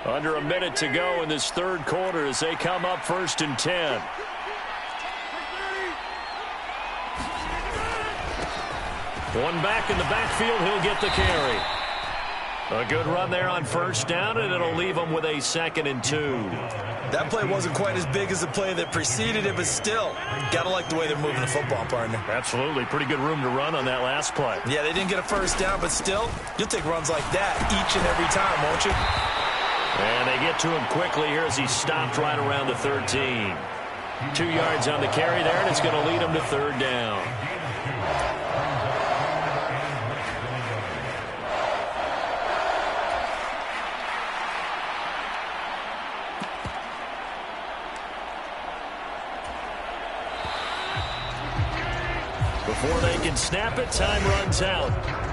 Under a minute to go in this third quarter as they come up 1st and 10. One back in the backfield, he'll get the carry. A good run there on 1st down, and it'll leave him with a 2nd and 2. That play wasn't quite as big as the play that preceded it, but still, gotta like the way they're moving the football, partner. Absolutely. Pretty good room to run on that last play. Yeah, they didn't get a 1st down, but still, you'll take runs like that each and every time, won't you? And they get to him quickly here as he stopped right around the 13. 2 yards on the carry there, and it's going to lead him to 3rd down. Before they can snap it, time runs out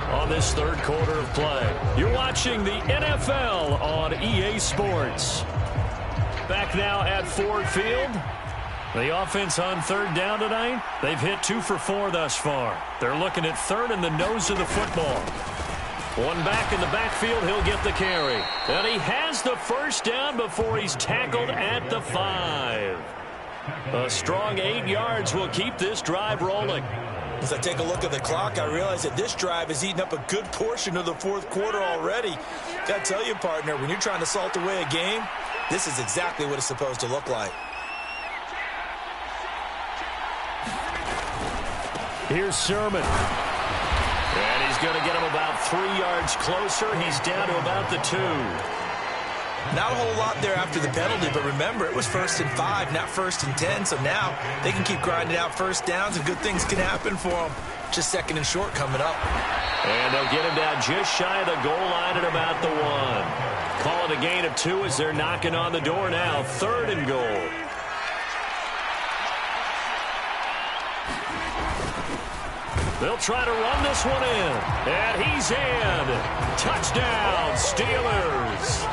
on this third quarter of play. You're watching the NFL on EA Sports. Back now at Ford Field. The offense on 3rd down tonight. They've hit 2 for 4 thus far. They're looking at 3rd in the nose of the football. One back in the backfield, he'll get the carry. And he has the 1st down before he's tackled at the 5. A strong 8 yards will keep this drive rolling. As I take a look at the clock, I realize that this drive has eaten up a good portion of the 4th quarter already. Got to tell you, partner, when you're trying to salt away a game, this is exactly what it's supposed to look like. Here's Sermon. And he's going to get him about 3 yards closer. He's down to about the 2. Not a whole lot there after the penalty, but remember, it was 1st and 5, not 1st and 10, so now they can keep grinding out 1st downs, and good things can happen for them. Just 2nd and short coming up. And they'll get him down just shy of the goal line at about the 1. Call it a gain of 2 as they're knocking on the door now. 3rd and goal. They'll try to run this one in. And he's in. Touchdown, Steelers.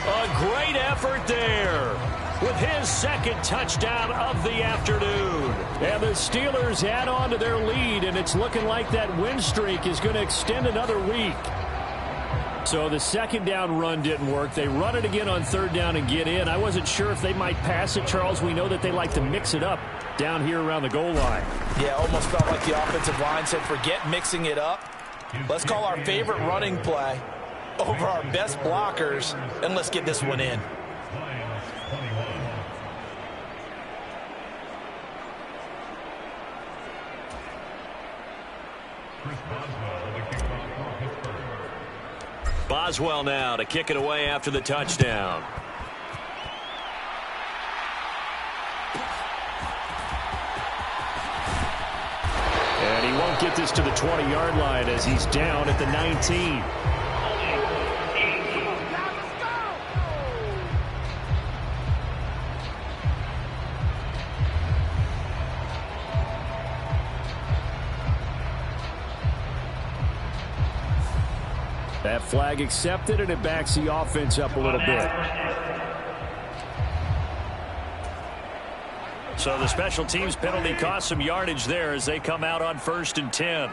A great effort there with his 2nd touchdown of the afternoon. And the Steelers add on to their lead, and it's looking like that win streak is going to extend another week. So the 2nd down run didn't work. They run it again on 3rd down and get in. I wasn't sure if they might pass it, Charles. We know that they like to mix it up down here around the goal line. Yeah, almost felt like the offensive line said, forget mixing it up. Let's call our favorite running play over our best blockers, and let's get this one in. Boswell now to kick it away after the touchdown. And he won't get this to the 20-yard line as he's down at the 19. That flag accepted, and it backs the offense up a little bit. So the special teams penalty cost some yardage there as they come out on 1st and 10.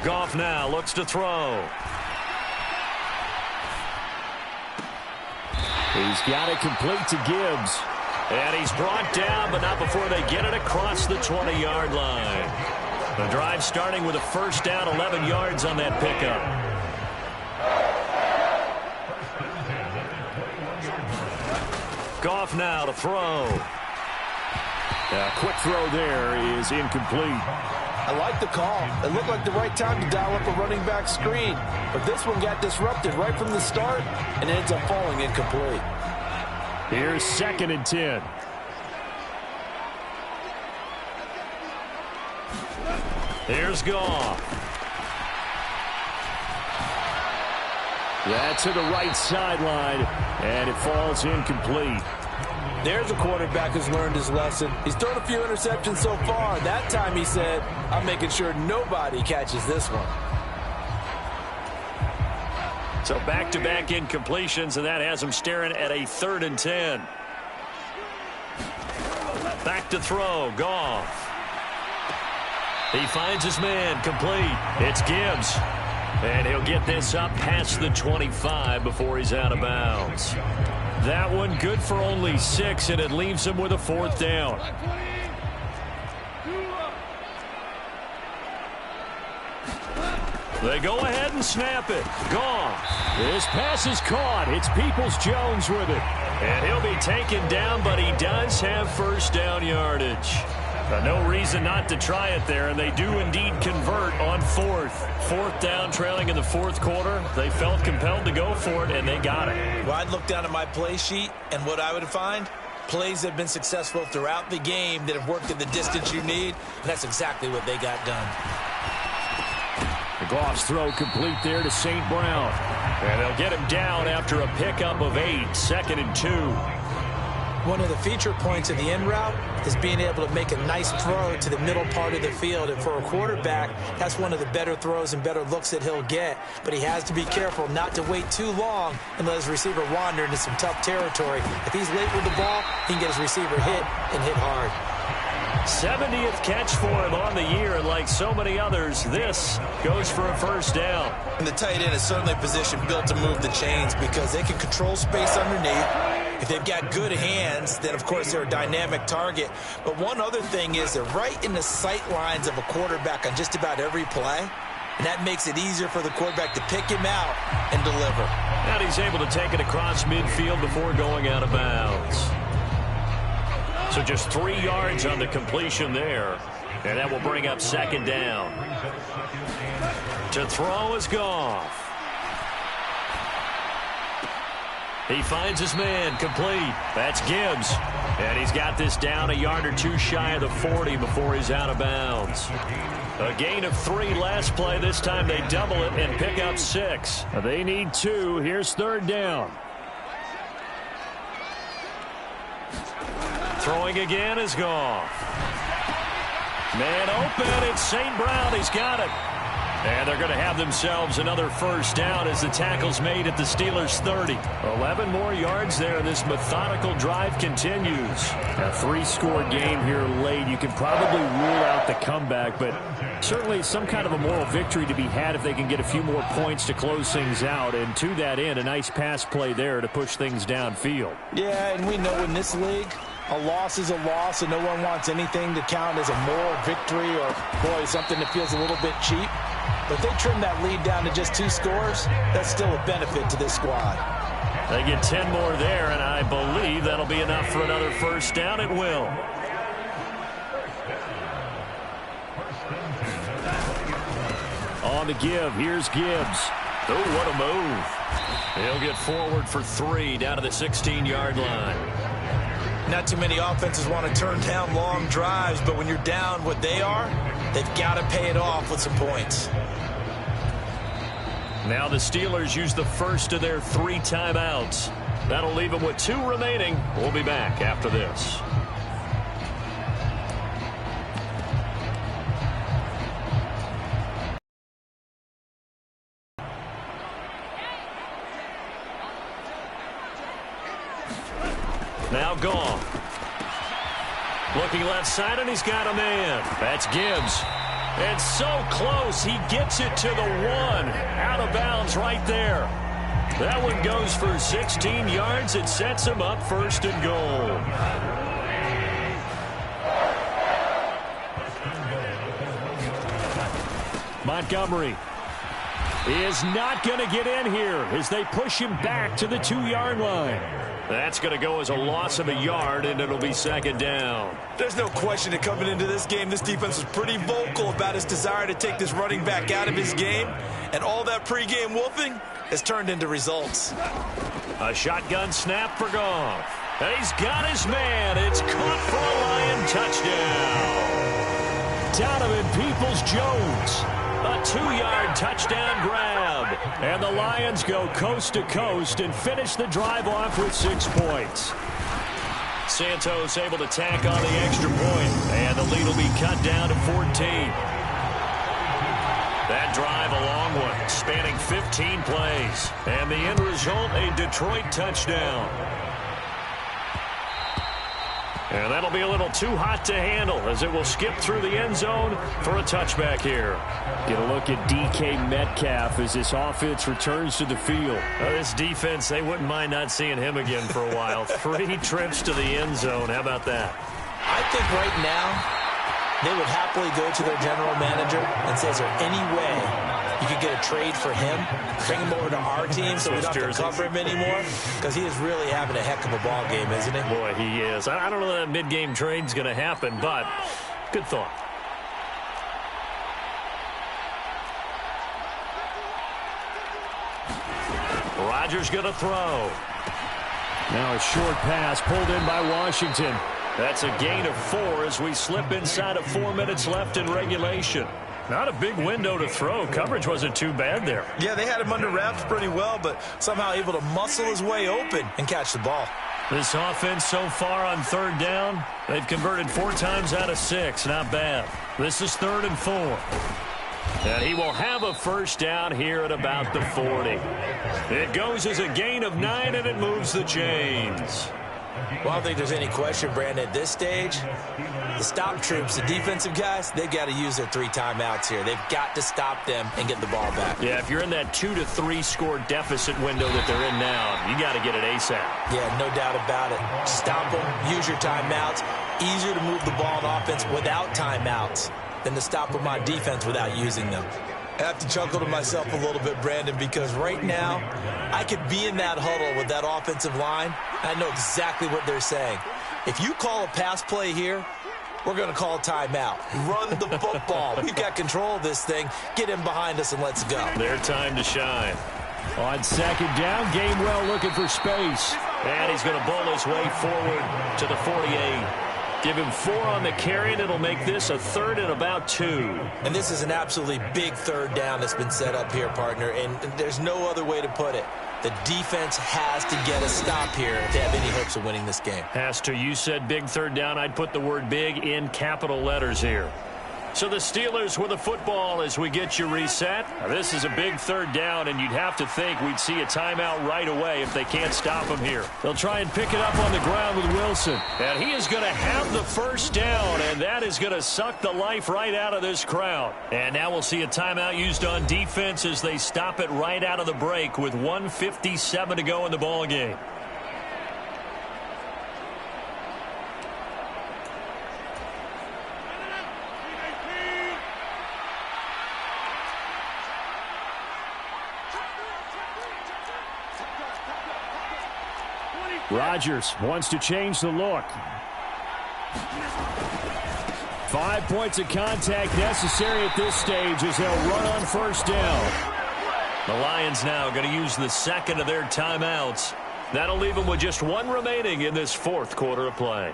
Goff now looks to throw. He's got it complete to Gibbs. And he's brought down, but not before they get it across the 20-yard line. The drive starting with a 1st down, 11 yards on that pickup. Goff now to throw. A quick throw there is incomplete. I like the call. It looked like the right time to dial up a running back screen. But this one got disrupted right from the start and ends up falling incomplete. Here's 2nd and 10. Here's Goff. That to the right sideline, and it falls incomplete. There's a quarterback who's learned his lesson. He's thrown a few interceptions so far. That time he said, I'm making sure nobody catches this one. So back-to-back incompletions, and that has him staring at a 3rd and 10. Back to throw, Goff. He finds his man, complete. It's Gibbs. And he'll get this up past the 25 before he's out of bounds. That one good for only 6, and it leaves him with a 4th down. They go ahead and snap it. Goff. This pass is caught. It's Peoples-Jones with it. And he'll be taken down, but he does have 1st down yardage. No reason not to try it there, and they do indeed convert on 4th. 4th down, trailing in the 4th quarter. They felt compelled to go for it, and they got it. Well, I'd look down at my play sheet, and what I would find, plays that have been successful throughout the game that have worked at the distance you need, and that's exactly what they got done. The Goff's throw complete there to St. Brown. And they'll get him down after a pickup of 8, 2nd and 2. One of the feature points of the in route is being able to make a nice throw to the middle part of the field. And for a quarterback, that's one of the better throws and better looks that he'll get. But he has to be careful not to wait too long and let his receiver wander into some tough territory. If he's late with the ball, he can get his receiver hit and hit hard. 70th catch for him on the year, and like so many others, this goes for a 1st down. And the tight end is certainly a position built to move the chains because they can control space underneath. If they've got good hands, then, of course, they're a dynamic target. But one other thing is they're right in the sight lines of a quarterback on just about every play. And that makes it easier for the quarterback to pick him out and deliver. And he's able to take it across midfield before going out of bounds. So just 3 yards on the completion there. And that will bring up 2nd down. To throw is Goff. He finds his man, complete. That's Gibbs. And he's got this down a yard or 2 shy of the 40 before he's out of bounds. A gain of 3 last play. This time they double it and pick up 6. They need 2. Here's 3rd down. Throwing again is Goff. Man open. It's St. Brown. He's got it. And they're going to have themselves another 1st down as the tackle's made at the Steelers' 30. 11 more yards there, and this methodical drive continues. A 3-score game here late. You can probably rule out the comeback, but certainly some kind of a moral victory to be had if they can get a few more points to close things out. And to that end, a nice pass play there to push things downfield. Yeah, and we know in this league, a loss is a loss, and no one wants anything to count as a moral victory or, boy, something that feels a little bit cheap. But if they trim that lead down to just 2 scores, that's still a benefit to this squad. They get 10 more there, and I believe that'll be enough for another 1st down. It will. On the give, here's Gibbs. Oh, what a move. He'll get forward for 3 down to the 16-yard line. Not too many offenses want to turn down long drives, but when you're down what they are, they've got to pay it off with some points. Now the Steelers use the first of their 3 timeouts. That'll leave them with 2 remaining. We'll be back after this. Now Goff. Looking left side, and he's got a man. That's Gibbs. And so close, he gets it to the 1. Out of bounds right there. That one goes for 16 yards. It sets him up 1st and goal. Montgomery is not going to get in here as they push him back to the 2-yard line. That's going to go as a loss of a yard, and it'll be 2nd down. There's no question that coming into this game, this defense was pretty vocal about his desire to take this running back out of his game, and all that pregame wolfing has turned into results. A shotgun snap for Goff. And he's got his man. It's caught for a Lion touchdown. Donovan Peoples-Jones. A 2-yard touchdown grab. good. And the Lions go coast to coast and finish the drive off with 6 points. Santos able to tack on the extra point, and the lead will be cut down to 14. That drive a long one, spanning 15 plays. And the end result, a Detroit touchdown. And that'll be a little too hot to handle as it will skip through the end zone for a touchback here. Get a look at DK Metcalf as this offense returns to the field. This defense, they wouldn't mind not seeing him again for a while. 3 trips to the end zone. How about that? I think right now they would happily go to their general manager and say, is there any way you could get a trade for him, bring him over to our team so we don't have to cover him anymore? Because he is really having a heck of a ball game, isn't he? Boy, he is. I don't know that mid-game trade's going to happen, but good thought. Rodgers going to throw. Now a short pass pulled in by Washington. That's a gain of 4 as we slip inside of 4 minutes left in regulation. Not a big window to throw. Coverage wasn't too bad there. Yeah, they had him under wraps pretty well, but somehow able to muscle his way open and catch the ball. This offense so far on 3rd down, they've converted 4 times out of 6. Not bad. This is 3rd and 4. And he will have a first down here at about the 40. It goes as a gain of 9, and it moves the chains. Well, I don't think there's any question, Brandon, at this stage, the stop troops, the defensive guys, they've got to use their 3 timeouts here. They've got to stop them and get the ball back. Yeah, if you're in that 2 to 3 score deficit window that they're in now, you got to get it ASAP. Yeah, no doubt about it. Stop them, use your timeouts. Easier to move the ball on offense without timeouts than to stop them on defense without using them. I have to chuckle to myself a little bit, Brandon, because right now I could be in that huddle with that offensive line. I know exactly what they're saying. If you call a pass play here, we're going to call a timeout. Run the football. We've got control of this thing. Get him behind us and let's go. Their time to shine. On 2nd down, Gainwell looking for space. And he's going to bowl his way forward to the 48. Give him 4 on the carry, and it'll make this a 3rd and about 2. And this is an absolutely big 3rd down that's been set up here, partner, and there's no other way to put it. The defense has to get a stop here if they have any hopes of winning this game. Has to. You said big 3rd down. I'd put the word big in capital letters here. So the Steelers with the football as we get you reset. Now, this is a big 3rd down, and you'd have to think we'd see a timeout right away if they can't stop him here. They'll try and pick it up on the ground with Wilson. And he is going to have the first down, and that is going to suck the life right out of this crowd. And now we'll see a timeout used on defense as they stop it right out of the break with 1:57 to go in the ball game. Rodgers wants to change the look. 5 points of contact necessary at this stage as they'll run on 1st down. The Lions now going to use the 2nd of their timeouts. That'll leave them with just 1 remaining in this 4th quarter of play.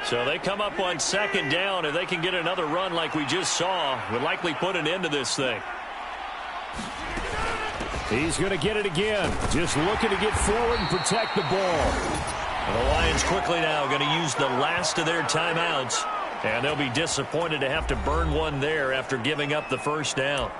So they come up on 2nd down. If they can get another run like we just saw, would likely put an end to this thing. He's going to get it again. Just looking to get forward and protect the ball. And the Lions quickly now going to use the last of their timeouts. And they'll be disappointed to have to burn one there after giving up the first down.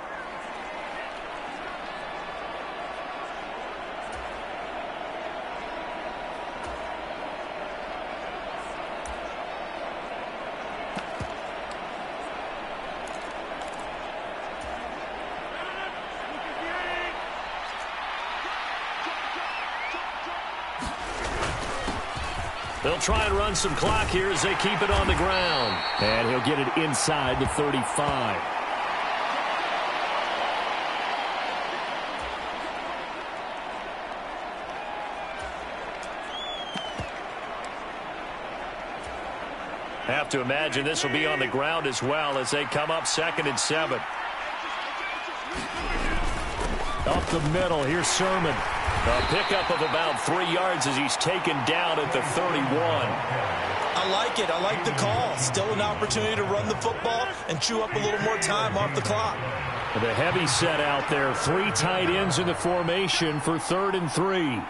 They'll try and run some clock here as they keep it on the ground. And he'll get it inside the 35. Have to imagine this will be on the ground as well as they come up 2nd and 7. Up the middle, here's Sermon. A pickup of about 3 yards as he's taken down at the 31. I like it. I like the call. Still an opportunity to run the football and chew up a little more time off the clock. The heavy set out there. 3 tight ends in the formation for 3rd and 3.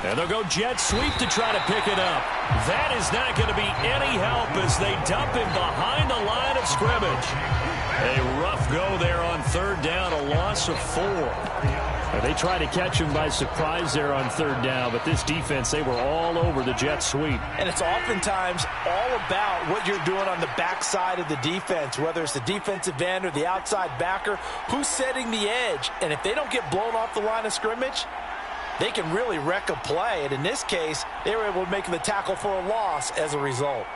And they'll go jet sweep to try to pick it up. That is not going to be any help as they dump him behind the line of scrimmage. A rough go there on 3rd down, a loss of 4. They tried to catch him by surprise there on 3rd down, but this defense, they were all over the jet sweep. And it's oftentimes all about what you're doing on the backside of the defense, whether it's the defensive end or the outside backer, who's setting the edge. And if they don't get blown off the line of scrimmage, they can really wreck a play. And in this case, they were able to make the tackle for a loss as a result.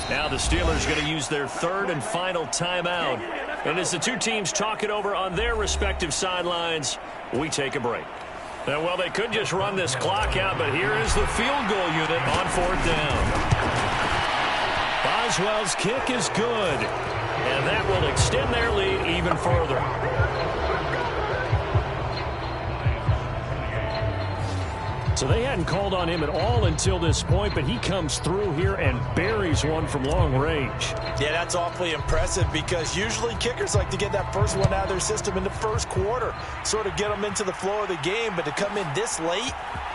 Now the Steelers going to use their 3rd and final timeout. And as the two teams talk it over on their respective sidelines, we take a break. And, well, they could just run this clock out, but here is the field goal unit on 4th down. Boswell's kick is good, and that will extend their lead even further. So they hadn't called on him at all until this point, but he comes through here and buries one from long range. Yeah, that's awfully impressive because usually kickers like to get that first one out of their system in the first quarter, sort of get them into the flow of the game, but to come in this late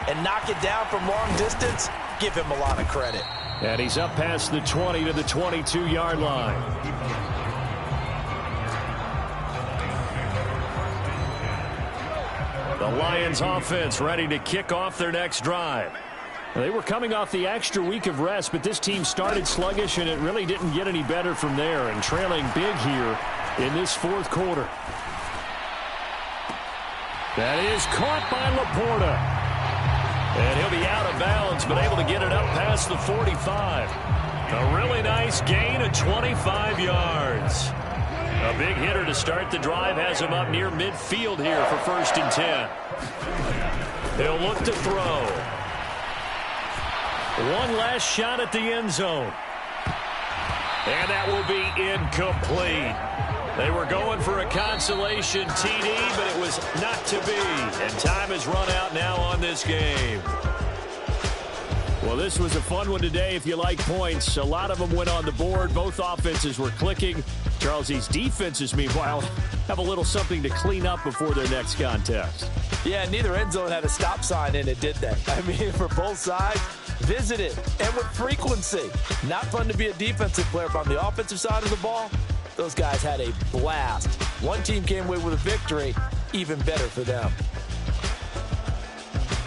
and knock it down from long distance, give him a lot of credit. And he's up past the 20 to the 22-yard line. The Lions offense ready to kick off their next drive. They were coming off the extra week of rest, but this team started sluggish, and it really didn't get any better from there, and trailing big here in this 4th quarter. That is caught by Laporta. And he'll be out of bounds, but able to get it up past the 45. A really nice gain of 25 yards. A big hitter to start the drive has him up near midfield here for 1st and 10. He'll look to throw. One last shot at the end zone. And that will be incomplete. They were going for a consolation TD, but it was not to be. And time has run out now on this game. Well, this was a fun one today if you like points. A lot of them went on the board. Both offenses were clicking. Charles, these defenses, meanwhile, have a little something to clean up before their next contest. Yeah, neither end zone had a stop sign in it, did they? I mean, for both sides, visit it, and with frequency. Not fun to be a defensive player, but on the offensive side of the ball, those guys had a blast. One team came away with a victory, even better for them.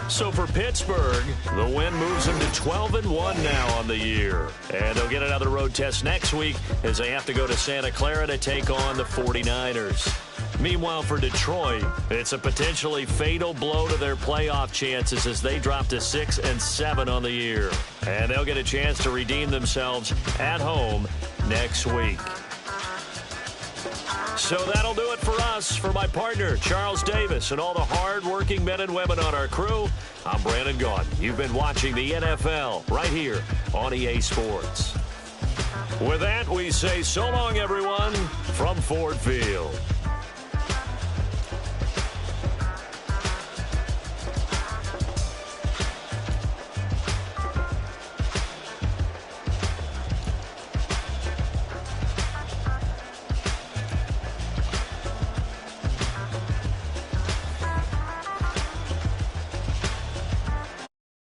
So for Pittsburgh, the win moves them to 12-1 now on the year. And they'll get another road test next week as they have to go to Santa Clara to take on the 49ers. Meanwhile, for Detroit, it's a potentially fatal blow to their playoff chances as they drop to 6-7 on the year. And they'll get a chance to redeem themselves at home next week. So that'll do it for us. For my partner, Charles Davis, and all the hard-working men and women on our crew, I'm Brandon Gaudin. You've been watching the NFL right here on EA Sports. With that, we say so long, everyone, from Ford Field.